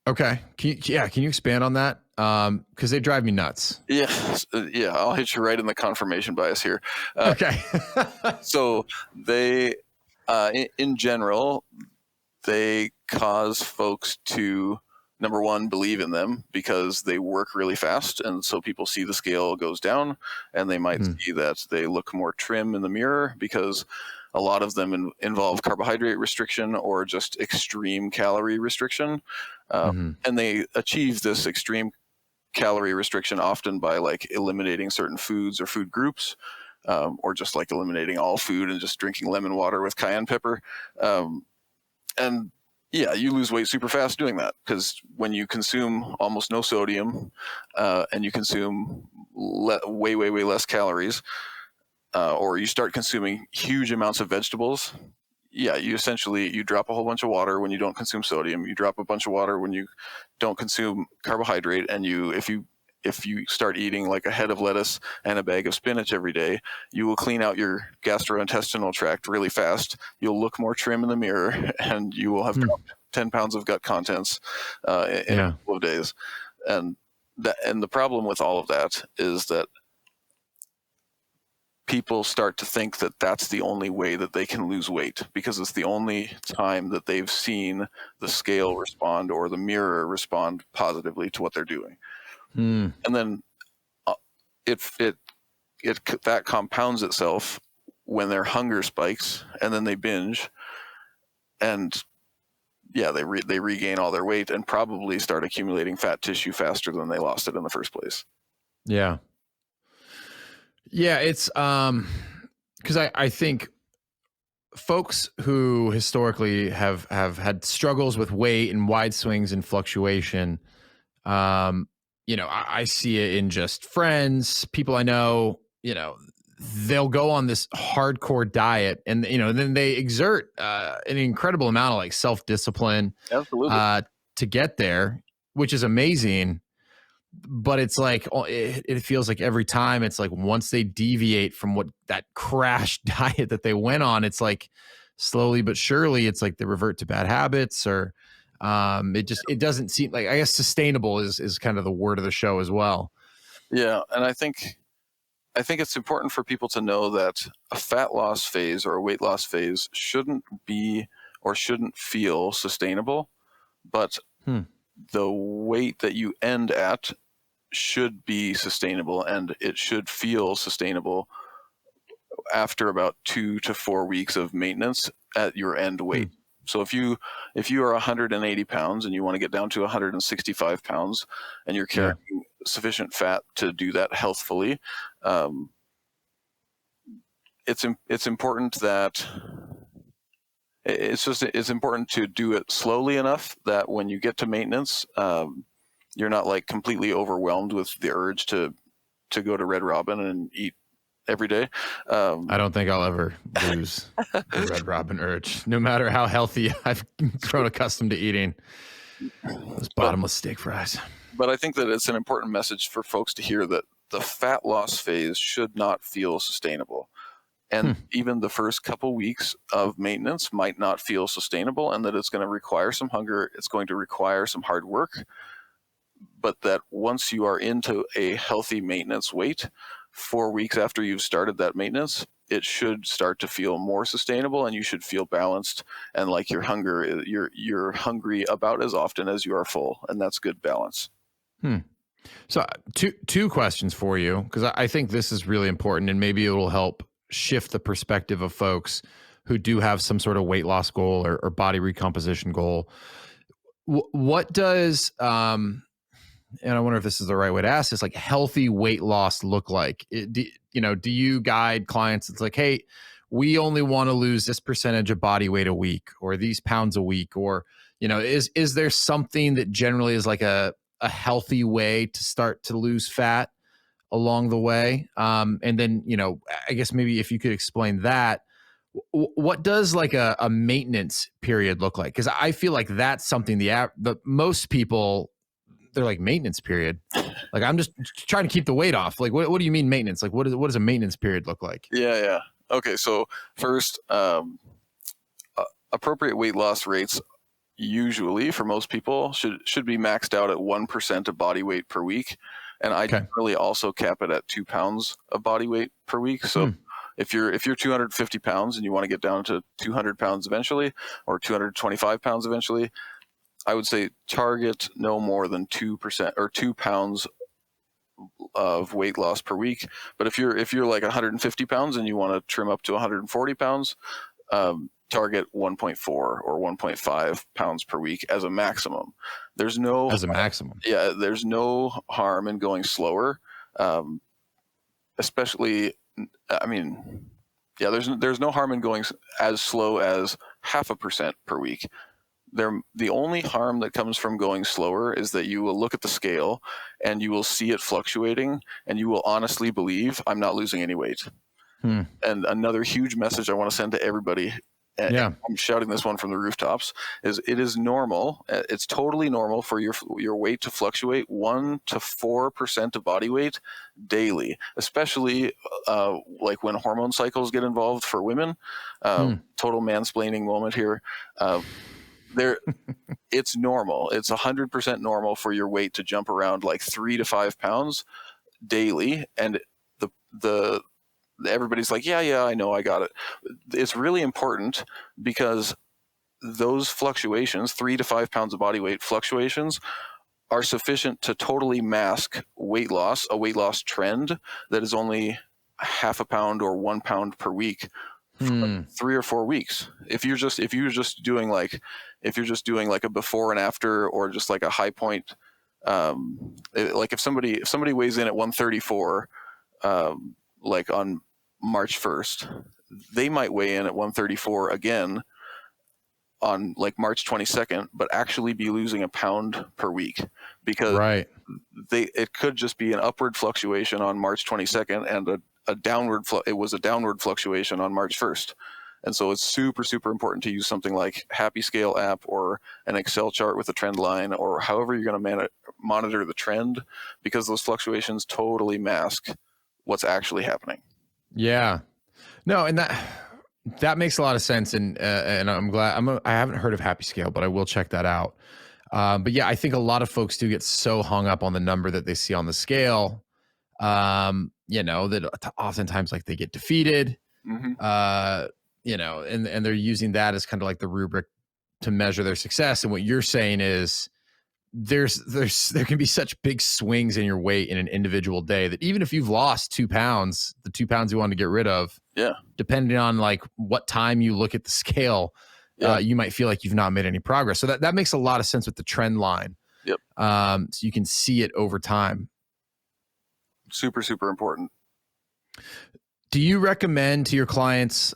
Okay. Can you expand on that? Because they drive me nuts. Yeah, I'll hit you right in the confirmation bias here. Okay. So they, in general, they cause folks to, number one, believe in them because they work really fast. And so people see the scale goes down, and they might see that they look more trim in the mirror because a lot of them involve carbohydrate restriction or just extreme calorie restriction. And they achieve this extreme calorie restriction often by like eliminating certain foods or food groups, or just like eliminating all food and just drinking lemon water with cayenne pepper. And yeah, you lose weight super fast doing that, because when you consume almost no sodium and you consume way less calories, or you start consuming huge amounts of vegetables, you drop a whole bunch of water when you don't consume sodium. You drop a bunch of water when you don't consume carbohydrate, and if you start eating like a head of lettuce and a bag of spinach every day, you will clean out your gastrointestinal tract really fast. You'll look more trim in the mirror, and you will have dropped 10 pounds of gut contents in a couple of days. And the problem with all of that is that people start to think that that's the only way that they can lose weight, because it's the only time that they've seen the scale respond or the mirror respond positively to what they're doing. And then that compounds itself when their hunger spikes, and then they binge, and they regain all their weight and probably start accumulating fat tissue faster than they lost it in the first place. Yeah, it's because I think folks who historically have had struggles with weight and wide swings and fluctuation, I see it in just friends, people I know, they'll go on this hardcore diet, and then they exert an incredible amount of like self-discipline to get there, which is amazing. But it's like, it feels like every time it's like once they deviate from what that crash diet that they went on, it's like slowly but surely it's like they revert to bad habits, or it doesn't seem like, I guess, sustainable is kind of the word of the show as well. Yeah. And I think it's important for people to know that a fat loss phase or a weight loss phase shouldn't be or shouldn't feel sustainable, but the weight that you end at should be sustainable, and it should feel sustainable after about 2 to 4 weeks of maintenance at your end weight. So if you are 180 pounds and you want to get down to 165 pounds and you're carrying sufficient fat to do that healthfully, it's important that it's important to do it slowly enough that when you get to maintenance, you're not like completely overwhelmed with the urge to go to Red Robin and eat every day. I don't think I'll ever lose the Red Robin urge, no matter how healthy I've grown accustomed to eating those bottomless steak fries. But I think that it's an important message for folks to hear that the fat loss phase should not feel sustainable. And even the first couple weeks of maintenance might not feel sustainable, and that it's going to require some hunger. It's going to require some hard work. But that once you are into a healthy maintenance weight, 4 weeks after you've started that maintenance, it should start to feel more sustainable, and you should feel balanced, and like you're hungry about as often as you are full, and that's good balance. So two questions for you, because I think this is really important, and maybe it will help shift the perspective of folks who do have some sort of weight loss goal or body recomposition goal. What does and I wonder if this is the right way to ask this, like healthy weight loss look like? Do you guide clients? It's like, hey, we only want to lose this percentage of body weight a week, or these pounds a week, or, is there something that generally is like a healthy way to start to lose fat along the way? And then, I guess maybe if you could explain that, what does like a maintenance period look like? Because I feel like that's something the most people, they're like, maintenance period. Like, I'm just trying to keep the weight off. Like, what do you mean maintenance? Like, what does a maintenance period look like? Yeah. Okay. So first, appropriate weight loss rates usually for most people should be maxed out at 1% of body weight per week. And I generally also cap it at 2 pounds of body weight per week. So if you're 250 pounds and you want to get down to 200 pounds eventually, or 225 pounds eventually, I would say target no more than 2% or 2 pounds of weight loss per week. But if you're like 150 pounds and you want to trim up to 140 pounds, target 1.4 or 1.5 pounds per week as a maximum. There's no harm in going slower, especially. There's no harm in going as slow as 0.5% per week. The only harm that comes from going slower is that you will look at the scale and you will see it fluctuating, and you will honestly believe, I'm not losing any weight. And another huge message I want to send to everybody, and I'm shouting this one from the rooftops, is it is normal. It's totally normal for your weight to fluctuate 1 to 4% of body weight daily, especially like when hormone cycles get involved for women. Total mansplaining moment here. It's normal. It's 100% normal for your weight to jump around like 3 to 5 pounds daily. And everybody's like, yeah, I know, I got it. It's really important because those fluctuations, 3 to 5 pounds of body weight fluctuations, are sufficient to totally mask weight loss, a weight loss trend that is only 0.5 pound or 1 pound per week. For like 3 or 4 weeks. If you're just doing like a before and after, or just like a high point, like if somebody weighs in at 134, like on March 1st, they might weigh in at 134 again on like March 22nd, but actually be losing 1 pound per week, because it could just be an upward fluctuation on March 22nd and a downward fluctuation on March 1st. And so it's super, super important to use something like Happy Scale app or an Excel chart with a trend line, or however you're going to monitor the trend, because those fluctuations totally mask what's actually happening. Yeah. No, and that makes a lot of sense. And I'm glad I haven't heard of Happy Scale, but I will check that out. But yeah, I think a lot of folks do get so hung up on the number that they see on the scale, that oftentimes like they get defeated, and they're using that as kind of like the rubric to measure their success. And what you're saying is there can be such big swings in your weight in an individual day that even if you've lost 2 pounds, the 2 pounds you want to get rid of, depending on like what time you look at the scale, you might feel like you've not made any progress. So that makes a lot of sense with the trend line. So you can see it over time. Super, super important. Do you recommend to your clients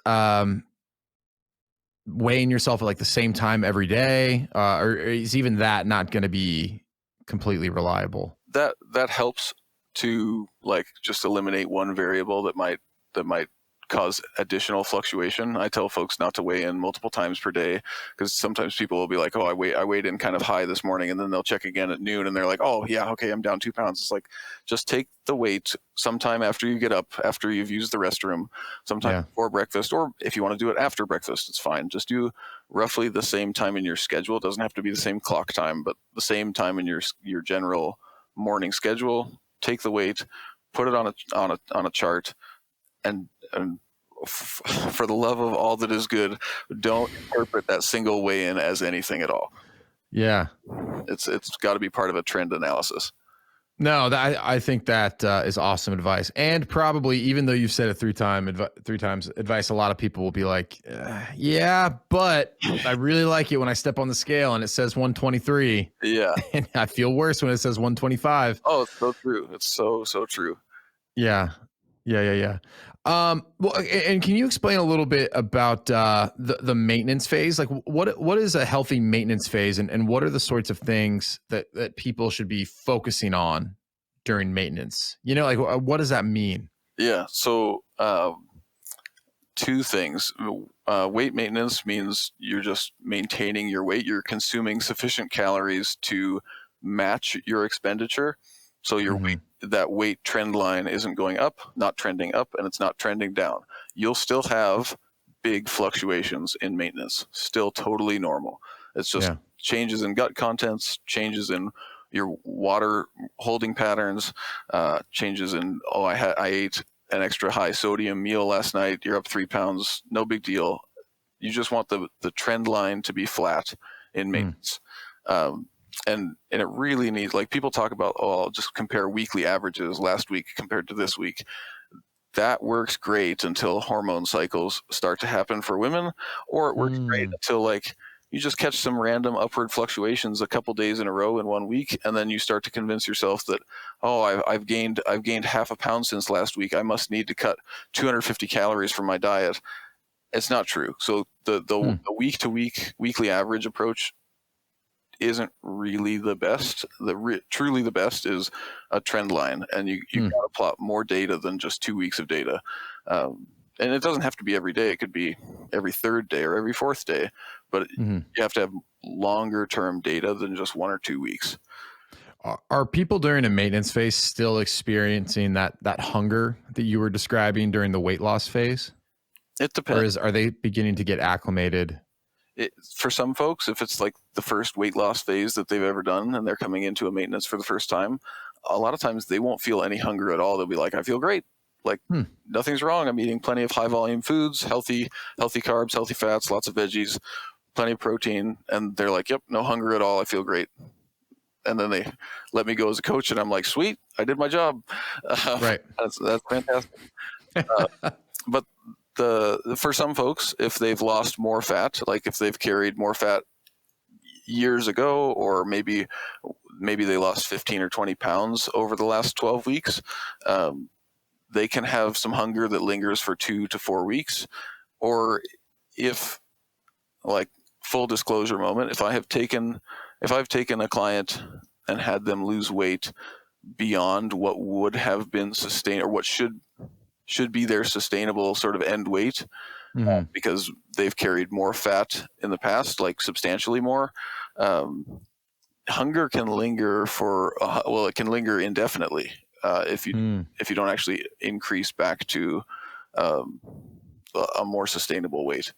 weighing yourself at like the same time every day, or is even that not going to be completely reliable? That helps to like just eliminate one variable that might cause additional fluctuation. I tell folks not to weigh in multiple times per day, because sometimes people will be like, oh, I weighed in kind of high this morning, and then they'll check again at noon and they're like, oh yeah, okay, I'm down 2 pounds. It's like, just take the weight sometime after you get up, after you've used the restroom, sometime before breakfast, or if you want to do it after breakfast, it's fine. Just do roughly the same time in your schedule. It doesn't have to be the same clock time, but the same time in your general morning schedule. Take the weight, put it on a chart, and for the love of all that is good, don't interpret that single weigh-in as anything at all. Yeah. It's got to be part of a trend analysis. No, I think that is awesome advice. And probably, even though you've said it three times advice, a lot of people will be like, yeah, but I really like it when I step on the scale and it says 123. Yeah. And I feel worse when it says 125. Oh, it's so true. It's so true. Yeah. Well, and can you explain a little bit about the maintenance phase? Like, what is a healthy maintenance phase, and what are the sorts of things that people should be focusing on during maintenance? You know, like, what does that mean? Yeah. So, two things. Weight maintenance means you're just maintaining your weight. You're consuming sufficient calories to match your expenditure. So your weight, that weight trend line isn't going up, not trending up, and it's not trending down. You'll still have big fluctuations in maintenance, still totally normal. It's just changes in gut contents, changes in your water holding patterns, changes in, I ate an extra high sodium meal last night, you're up 3 pounds, no big deal. You just want the trend line to be flat in maintenance. And it really needs, like, people talk about, I'll just compare weekly averages last week compared to this week. That works great until hormone cycles start to happen for women, or it works great until, like, you just catch some random upward fluctuations a couple days in a row in 1 week, and then you start to convince yourself that, I've gained half a pound since last week. I must need to cut 250 calories from my diet. It's not true. So the week to week, weekly average approach isn't really the best. Truly the best is a trend line, and you got to plot more data than just 2 weeks of data. And it doesn't have to be every day. It could be every third day or every fourth day, but you have to have longer term data than just 1 or 2 weeks. Are people during a maintenance phase still experiencing that hunger that you were describing during the weight loss phase? It depends. Or are they beginning to get acclimated? For some folks, if it's like the first weight loss phase that they've ever done and they're coming into a maintenance for the first time, a lot of times they won't feel any hunger at all. They'll be like, I feel great. Like nothing's wrong. I'm eating plenty of high volume foods, healthy carbs, healthy fats, lots of veggies, plenty of protein. And they're like, yep, no hunger at all. I feel great. And then they let me go as a coach, and I'm like, sweet, I did my job. Right. That's fantastic. But for some folks, if they've lost more fat, like if they've carried more fat years ago, or maybe they lost 15 or 20 pounds over the last 12 weeks, they can have some hunger that lingers for 2 to 4 weeks. Or if, like, full disclosure moment, if I've taken a client and had them lose weight beyond what would have been sustained, or what should be their sustainable sort of end weight, because they've carried more fat in the past, like substantially more, hunger can linger it can linger indefinitely if you don't actually increase back to a more sustainable weight.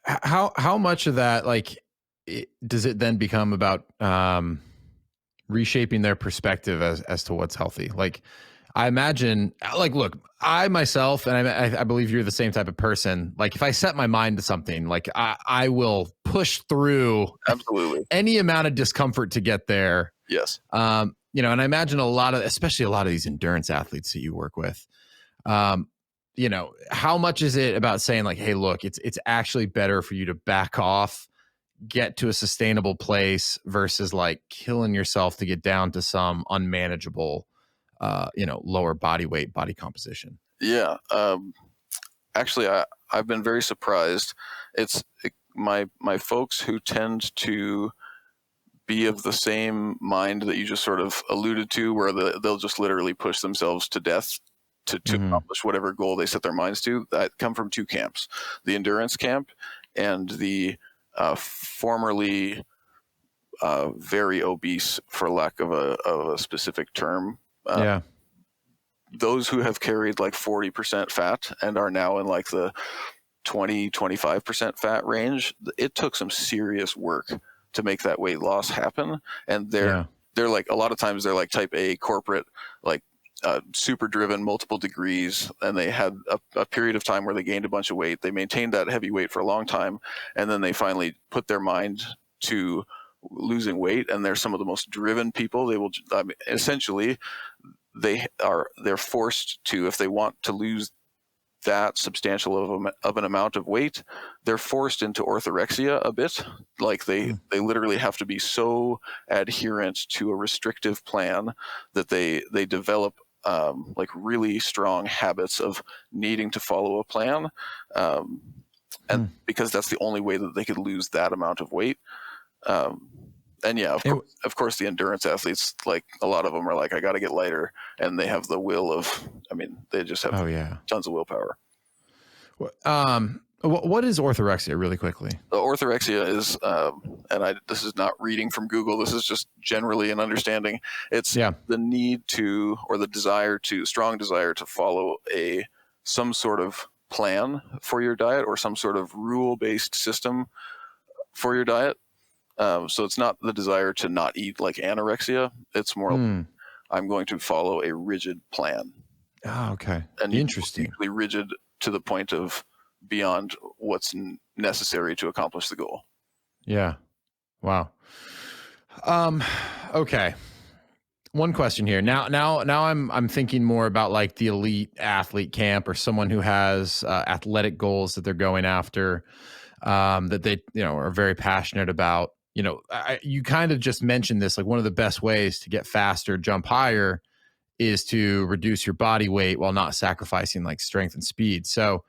How much of that, like, does it then become about reshaping their perspective as to what's healthy? Like, I imagine, like, look, I myself, and I believe you're the same type of person. Like, if I set my mind to something, like, I will push through Absolutely any amount of discomfort to get there. Yes. You know, and I imagine especially a lot of these endurance athletes that you work with, you know, how much is it about saying, like, hey, look, it's actually better for you to back off, get to a sustainable place, versus like killing yourself to get down to some unmanageable, lower body weight, body composition? Yeah. Actually, I've been very surprised. My folks who tend to be of the same mind that you just sort of alluded to, where they'll just literally push themselves to death to accomplish whatever goal they set their minds to, that come from two camps: the endurance camp and the formerly very obese, for lack of a specific term. Those who have carried like 40% fat and are now in like the 20-25% fat range, it took some serious work to make that weight loss happen. And they're like, a lot of times they're like type A corporate, like super driven, multiple degrees, and they had a period of time where they gained a bunch of weight. They maintained that heavy weight for a long time, and then they finally put their mind to losing weight. And they're some of the most driven people. They will, essentially, they're forced to, if they want to lose that substantial of an amount of weight, they're forced into orthorexia a bit. Like they literally have to be so adherent to a restrictive plan that they develop like really strong habits of needing to follow a plan, and because that's the only way that they could lose that amount of weight. And yeah, of course, the endurance athletes, like a lot of them are like, I got to get lighter, and they have the will of, I mean, they just have tons of willpower. What is orthorexia, really quickly? The orthorexia is, this is not reading from Google. This is just generally an understanding. It's the need to, or the strong desire to follow some sort of plan for your diet, or some sort of rule-based system for your diet. So it's not the desire to not eat like anorexia. It's more like, I'm going to follow a rigid plan. Oh, okay. And interesting. Rigid to the point of beyond what's necessary to accomplish the goal. Yeah. Wow. Okay. One question here. Now I'm thinking more about like the elite athlete camp, or someone who has athletic goals that they're going after, that they, are very passionate about. You kind of just mentioned this, like one of the best ways to get faster, jump higher, is to reduce your body weight while not sacrificing like strength and speed. So,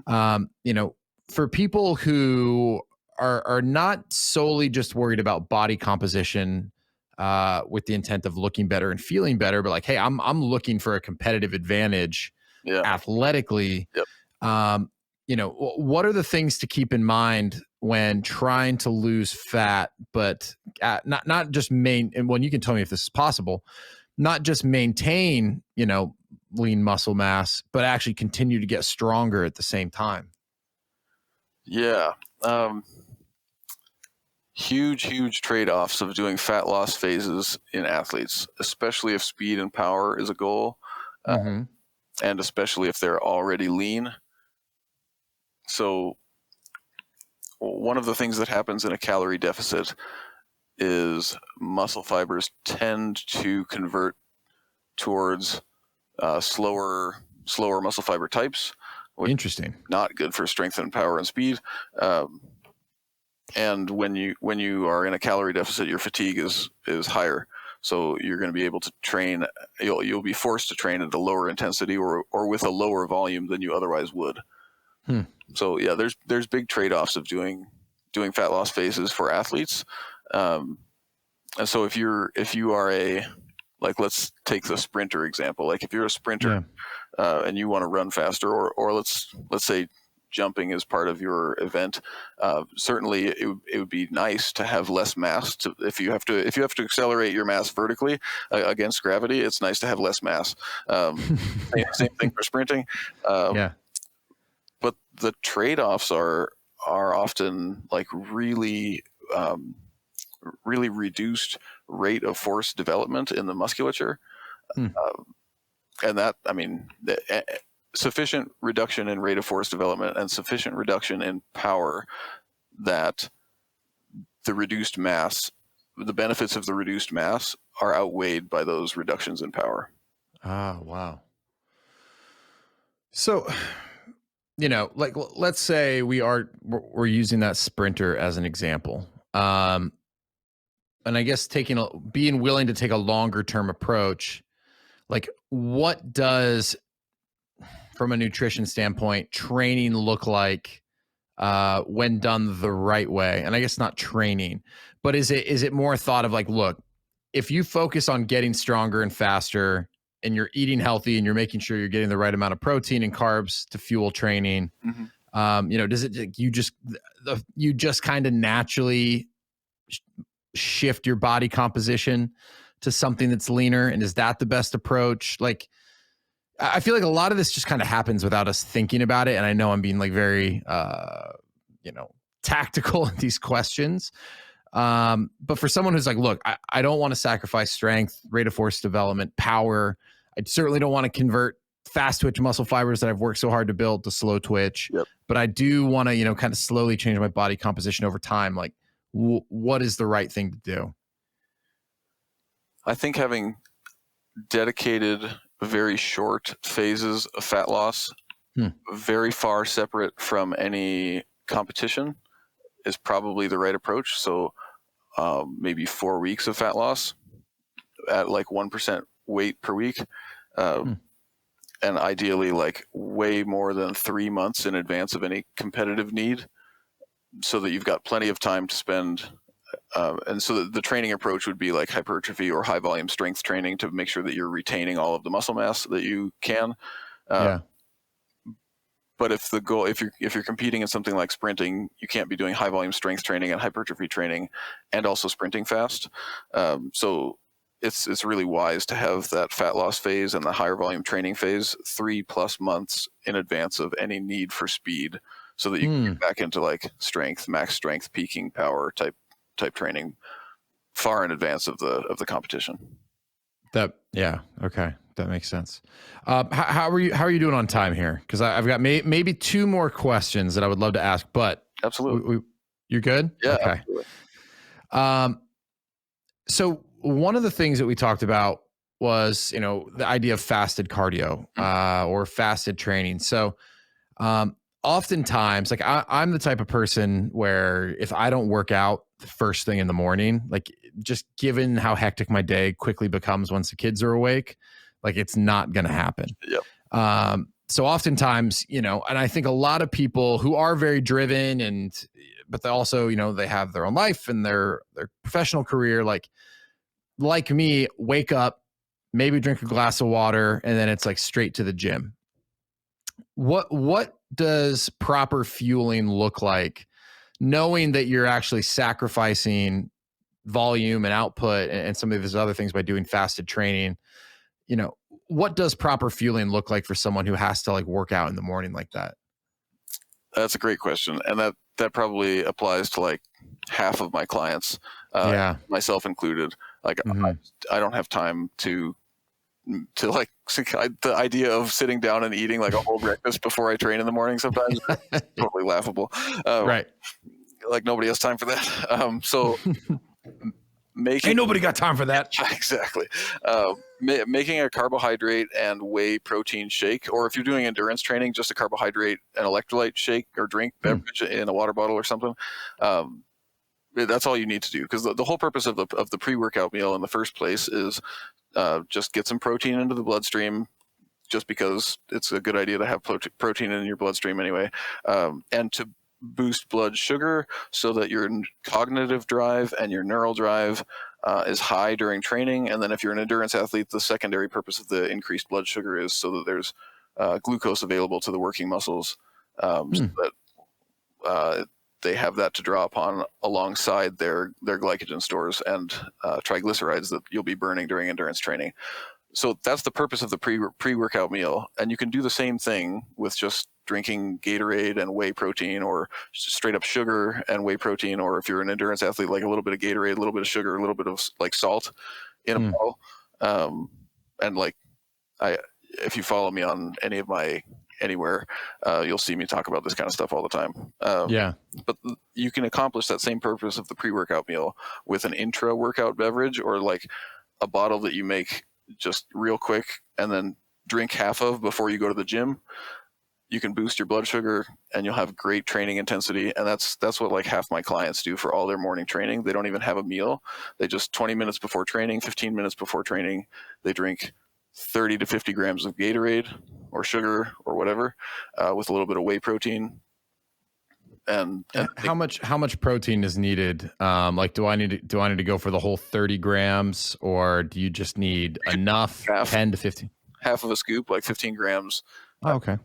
for people who are not solely just worried about body composition, with the intent of looking better and feeling better, but like, hey, I'm looking for a competitive advantage athletically. Yep. What are the things to keep in mind when trying to lose fat, but not just and when you can tell me if this is possible, not just maintain, lean muscle mass, but actually continue to get stronger at the same time? Yeah. Huge trade-offs of doing fat loss phases in athletes, especially if speed and power is a goal, and especially if they're already lean. So one of the things that happens in a calorie deficit is muscle fibers tend to convert towards slower muscle fiber types. Interesting. Not good for strength and power and speed. And when you are in a calorie deficit, your fatigue is higher. So you're going to be able to train. You'll be forced to train at a lower intensity or with a lower volume than you otherwise would. So yeah, there's big trade-offs of doing fat loss phases for athletes. And so if you are like, let's take the sprinter example. Like if you're a sprinter, and you want to run faster, or let's say jumping is part of your event, certainly it would be nice to have less mass. If you have to accelerate your mass vertically against gravity, it's nice to have less mass. Same thing for sprinting. But the trade-offs are often like really reduced rate of force development in the musculature. And that, I mean, sufficient reduction in rate of force development and sufficient reduction in power that the reduced mass, the benefits of the reduced mass are outweighed by those reductions in power. Ah, wow. So, like, let's say we're using that sprinter as an example. And I guess being willing to take a longer term approach, like what does, from a nutrition standpoint, training look like when done the right way? And I guess not training, but is it more thought of like, look, if you focus on getting stronger and faster and you're eating healthy and you're making sure you're getting the right amount of protein and carbs to fuel training, does it, you just kind of naturally shift your body composition to something that's leaner? And is that the best approach? Like, I feel like a lot of this just kind of happens without us thinking about it. And I know I'm being like very, tactical in these questions. But for someone who's like, look, I don't want to sacrifice strength, rate of force development, power. I certainly don't want to convert fast twitch muscle fibers that I've worked so hard to build to slow twitch. Yep. But I do want to, you know, kind of slowly change my body composition over time. Like, what is the right thing to do? I think having dedicated, very short phases of fat loss, very far separate from any competition, is probably the right approach. So maybe 4 weeks of fat loss at like 1% weight per week. And ideally like way more than 3 months in advance of any competitive need, so that you've got plenty of time to spend. And so the training approach would be like hypertrophy or high volume strength training to make sure that you're retaining all of the muscle mass that you can. But if the goal, if you're competing in something like sprinting, you can't be doing high volume strength training and hypertrophy training and also sprinting fast. So it's really wise to have that fat loss phase and the higher volume training phase 3+ months in advance of any need for speed, so that you can get back into like strength, max strength, peaking power type training far in advance of the competition. Okay. That makes sense. How are you doing on time here? Because I've got maybe 2 more questions that I would love to ask, but absolutely, you're good. Yeah. Okay. Absolutely. So one of the things that we talked about was, you know, the idea of fasted cardio or fasted training. So oftentimes, like I'm the type of person where if I don't work out the first thing in the morning, like just given how hectic my day quickly becomes once the kids are awake, like it's not going to happen. Yep. So oftentimes, you know, and I think a lot of people who are very driven but they also, you know, they have their own life and their professional career, like me, wake up, maybe drink a glass of water, and then it's like straight to the gym. What does proper fueling look like, knowing that you're actually sacrificing volume and output and some of these other things by doing fasted training? You know, what does proper fueling look like for someone who has to like work out in the morning like that? That's a great question. And that probably applies to like half of my clients, myself included. Like I don't have time to like, the idea of sitting down and eating like a whole breakfast before I train in the morning sometimes is totally laughable. Right. Like nobody has time for that. So ain't nobody got time for that. Exactly. Making a carbohydrate and whey protein shake, or if you're doing endurance training, just a carbohydrate and electrolyte shake or drink beverage in a water bottle or something. That's all you need to do, because the whole purpose of the pre-workout meal in the first place is just get some protein into the bloodstream, just because it's a good idea to have protein in your bloodstream anyway, and to boost blood sugar so that your cognitive drive and your neural drive is high during training. And then if you're an endurance athlete, the secondary purpose of the increased blood sugar is so that there's glucose available to the working muscles, so that they have that to draw upon alongside their glycogen stores and triglycerides that you'll be burning during endurance training. So that's the purpose of the pre-workout meal. And you can do the same thing with just drinking Gatorade and whey protein, or straight up sugar and whey protein, or if you're an endurance athlete, like a little bit of Gatorade, a little bit of sugar, a little bit of like salt in a bottle. And like if you follow me on anywhere, you'll see me talk about this kind of stuff all the time. But you can accomplish that same purpose of the pre-workout meal with an intra-workout beverage, or like a bottle that you make just real quick and then drink half of before you go to the gym. You can boost your blood sugar and you'll have great training intensity. And that's what like half my clients do for all their morning training. They don't even have a meal. They just 20 minutes before training, 15 minutes before training, they drink 30 to 50 grams of Gatorade or sugar or whatever, with a little bit of whey protein. And how much protein is needed? Like, do I need to go for the whole 30 grams, or do you just need enough? 10 to 15, half of a scoop, like 15 grams. Okay.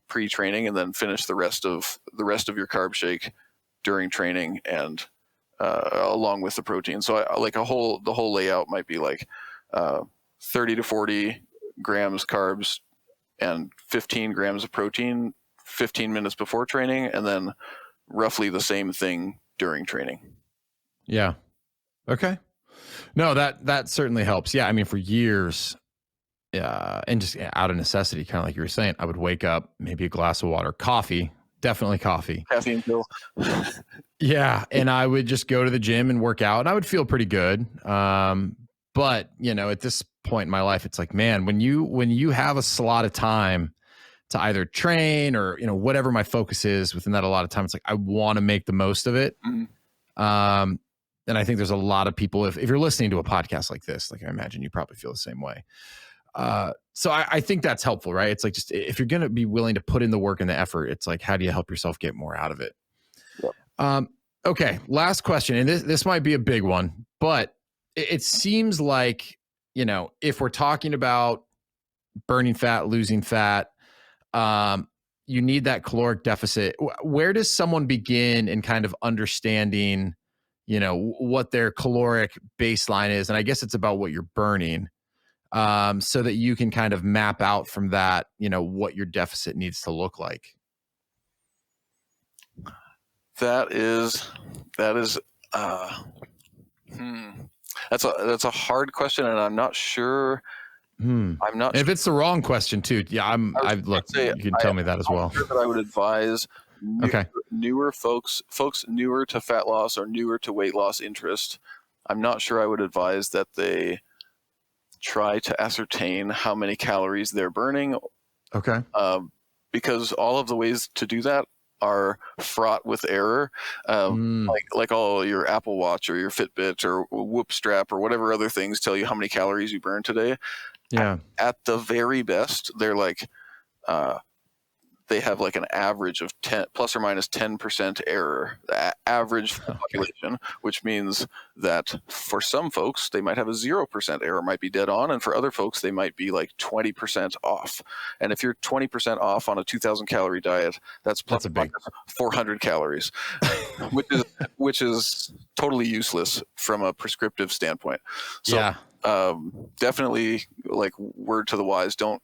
Pre-training, and then finish the rest of your carb shake during training, and along with the protein. So the whole layout might be like 30 to 40 grams carbs and 15 grams of protein 15 minutes before training, and then roughly the same thing during training. Yeah. Okay. No, that certainly helps. Yeah. I mean, for years, and just out of necessity, kind of like you were saying, I would wake up, maybe a glass of water, coffee, definitely coffee. Caffeine pill. Yeah. And I would just go to the gym and work out and I would feel pretty good. But at this point in my life, it's like, man, when you have a slot of time to either train or, whatever my focus is within that a lot of time, it's like, I want to make the most of it. Mm-hmm. And I think there's a lot of people, if you're listening to a podcast like this, like I imagine you probably feel the same way. So I think that's helpful, right? It's like, just if you're going to be willing to put in the work and the effort, it's like, how do you help yourself get more out of it? Yep. Okay. Last question. And this might be a big one, but it seems like, if we're talking about burning fat, losing fat, you need that caloric deficit. Where does someone begin in kind of understanding, what their caloric baseline is? And I guess it's about what you're burning, so that you can kind of map out from that, what your deficit needs to look like. That's a hard question, and I'm not sure. I'm not. And if it's the wrong question too, yeah, you can tell me that as well. Sure that I would advise newer folks newer to fat loss or newer to weight loss interest. I'm not sure I would advise that they try to ascertain how many calories they're burning. Okay. Because all of the ways to do that are fraught with error. Like all your Apple Watch or your Fitbit or Whoop Strap or whatever other things tell you how many calories you burn today. Yeah. At the very best, they're like, they have like an average of 10 plus or minus 10% error, the average for the population, which means that for some folks, they might have a 0% error, might be dead on. And for other folks, they might be like 20% off. And if you're 20% off on a 2,000 calorie diet, that's a big 400 calories, which is totally useless from a prescriptive standpoint. So definitely, like, word to the wise, don't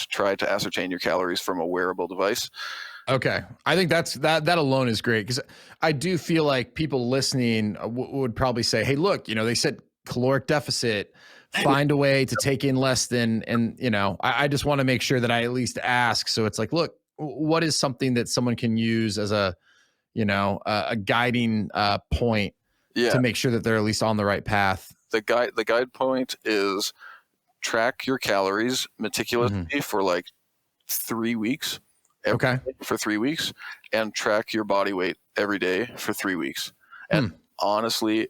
try to ascertain your calories from a wearable device. Okay. I think that alone is great, because I do feel like people listening would probably say, hey, look, they said caloric deficit, find a way to take in less than, and I just want to make sure that I at least ask. So it's like, look, what is something that someone can use as a guiding point to make sure that they're at least on the right path? The guide point is track your calories meticulously for like 3 weeks. For 3 weeks, and track your body weight every day for 3 weeks. And honestly,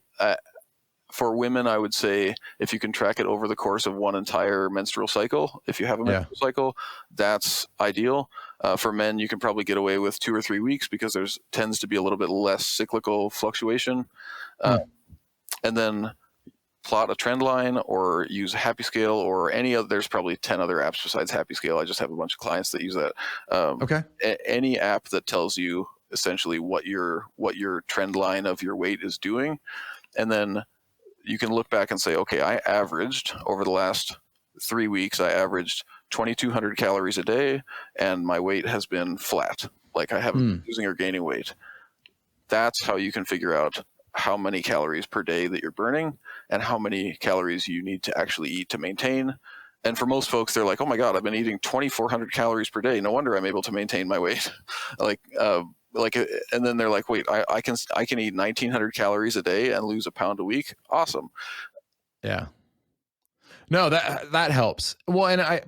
for women, I would say if you can track it over the course of one entire menstrual cycle, if you have a menstrual cycle, that's ideal. For men, you can probably get away with 2 or 3 weeks because there's tends to be a little bit less cyclical fluctuation. And then plot a trend line or use a Happy Scale or any other. There's probably 10 other apps besides Happy Scale. I just have a bunch of clients that use that. Any app that tells you essentially what your trend line of your weight is doing. And then you can look back and say, okay, I averaged over the last 3 weeks, I averaged 2,200 calories a day and my weight has been flat. Like I haven't been losing or gaining weight. That's how you can figure out how many calories per day that you're burning and how many calories you need to actually eat to maintain. And for most folks, they're like, oh my God, I've been eating 2,400 calories per day. No wonder I'm able to maintain my weight. And then they're like, wait, I can eat 1,900 calories a day and lose a pound a week. Awesome. Yeah. No, that helps. Well, and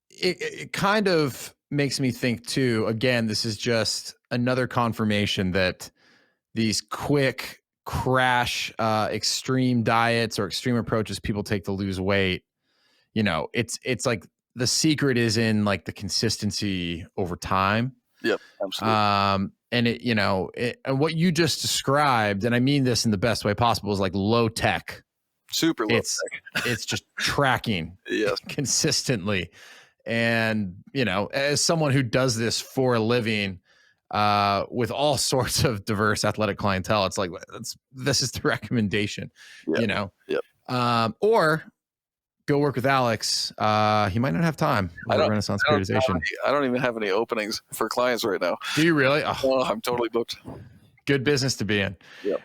it kind of makes me think too, again, this is just another confirmation that these quick crash, extreme diets or extreme approaches people take to lose weight, it's like the secret is in like the consistency over time. Yep, absolutely. And and what you just described, and I mean this in the best way possible, is like low tech, super low tech. It's just tracking consistently. And, as someone who does this for a living, with all sorts of diverse athletic clientele, it's like, this is the recommendation, or go work with Alex. He might not have time with Renaissance Periodization. I don't even have any openings for clients right now. Do you really? Oh, I'm totally booked. Good business to be in. Yep.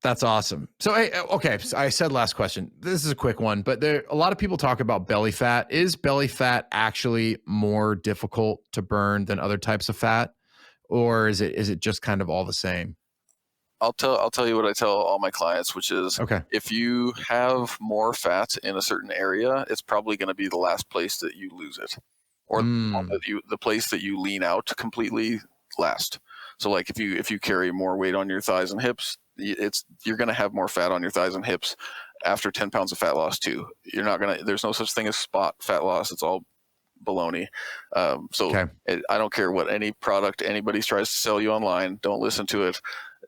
That's awesome. So, hey, okay. So I said last question. This is a quick one, but a lot of people talk about belly fat. Is belly fat actually more difficult to burn than other types of fat, or is it just kind of all the same? I'll tell you what I tell all my clients, which is Okay. if you have more fat in a certain area, it's probably going to be the last place that you lose it, or the place that you lean out completely last. So like if you carry more weight on your thighs and hips, you're going to have more fat on your thighs and hips after 10 pounds of fat loss too. You're not going to, there's no such thing as spot fat loss. It's all baloney. I don't care what any product anybody tries to sell you online. Don't listen to it.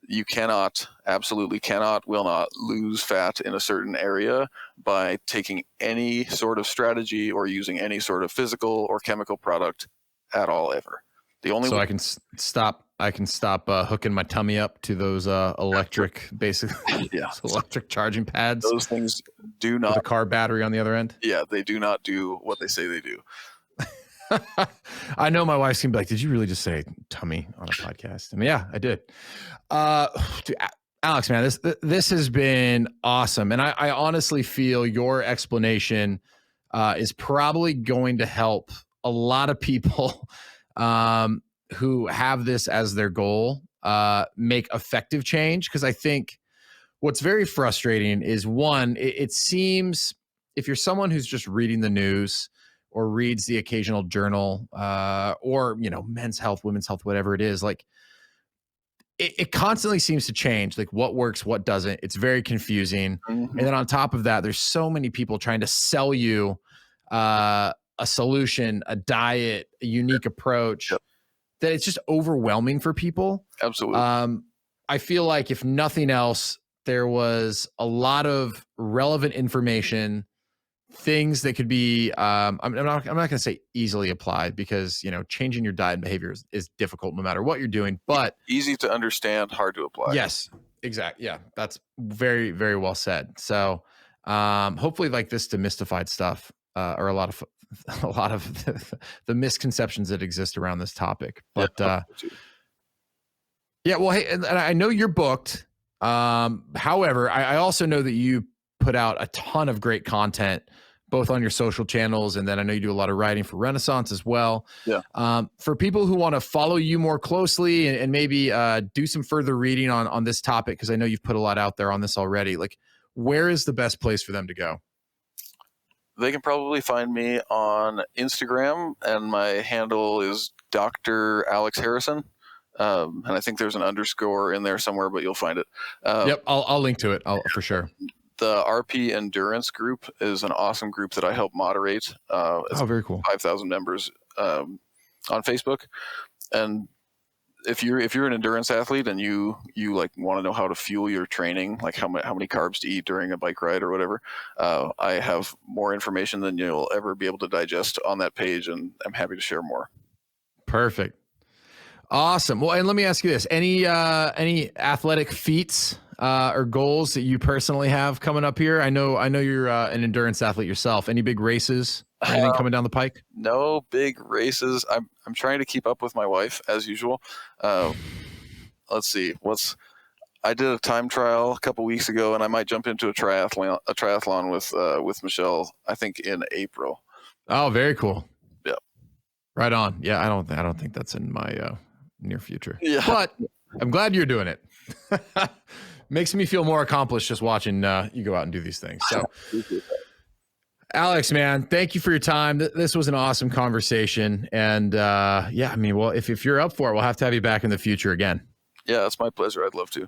You cannot, absolutely cannot, will not lose fat in a certain area by taking any sort of strategy or using any sort of physical or chemical product at all ever. The only I can stop hooking my tummy up to those electric, basically, electric charging pads. Those things do not. With a car battery on the other end. Yeah, they do not do what they say they do. I know my wife's gonna be like, "Did you really just say tummy on a podcast?" I mean, yeah, I did. Dude, Alex, man, this has been awesome, and I honestly feel your explanation is probably going to help a lot of people who have this as their goal make effective change. Because I think what's very frustrating is, one, it seems if you're someone who's just reading the news or reads the occasional journal or, Men's Health, Women's Health, whatever it is, like it constantly seems to change, like what works, what doesn't. It's very confusing. Mm-hmm. And then on top of that, there's so many people trying to sell you a solution, a diet, a unique approach that it's just overwhelming for people. Absolutely. I feel like if nothing else, there was a lot of relevant information, things that could be, I'm not going to say easily applied, because, changing your diet and behavior is difficult no matter what you're doing, but easy to understand, hard to apply. Yes, exactly. Yeah. That's very, very well said. So, hopefully like this demystified stuff, or a lot of the misconceptions that exist around this topic, but, well, hey, and I know you're booked. However, I also know that you put out a ton of great content, both on your social channels, and then I know you do a lot of writing for Renaissance as well. Yeah. For people who want to follow you more closely and maybe do some further reading on this topic, because I know you've put a lot out there on this already, like where is the best place for them to go? They can probably find me on Instagram, and my handle is Dr. Alex Harrison. And I think there's an underscore in there somewhere, but you'll find it. Yep, I'll link to it for sure. The RP Endurance group is an awesome group that I help moderate. It's very cool. 5,000 members on Facebook. And if you're an endurance athlete and you like want to know how to fuel your training, like how many carbs to eat during a bike ride or whatever, I have more information than you'll ever be able to digest on that page, and I'm happy to share more. Perfect. Awesome. Well, and let me ask you this: any athletic feats or goals that you personally have coming up here? I know you're an endurance athlete yourself. Any big races? Anything coming down the pike? No big races. I'm trying to keep up with my wife as usual. Let's see. I did a time trial a couple weeks ago, and I might jump into a triathlon with Michelle, I think in April. Oh, very cool. Yeah. Right on. Yeah, I don't think that's in my near future. Yeah. But I'm glad you're doing it. Makes me feel more accomplished just watching you go out and do these things. So Alex, man, thank you for your time. This was an awesome conversation. And if you're up for it, we'll have to have you back in the future again. Yeah, it's my pleasure. I'd love to.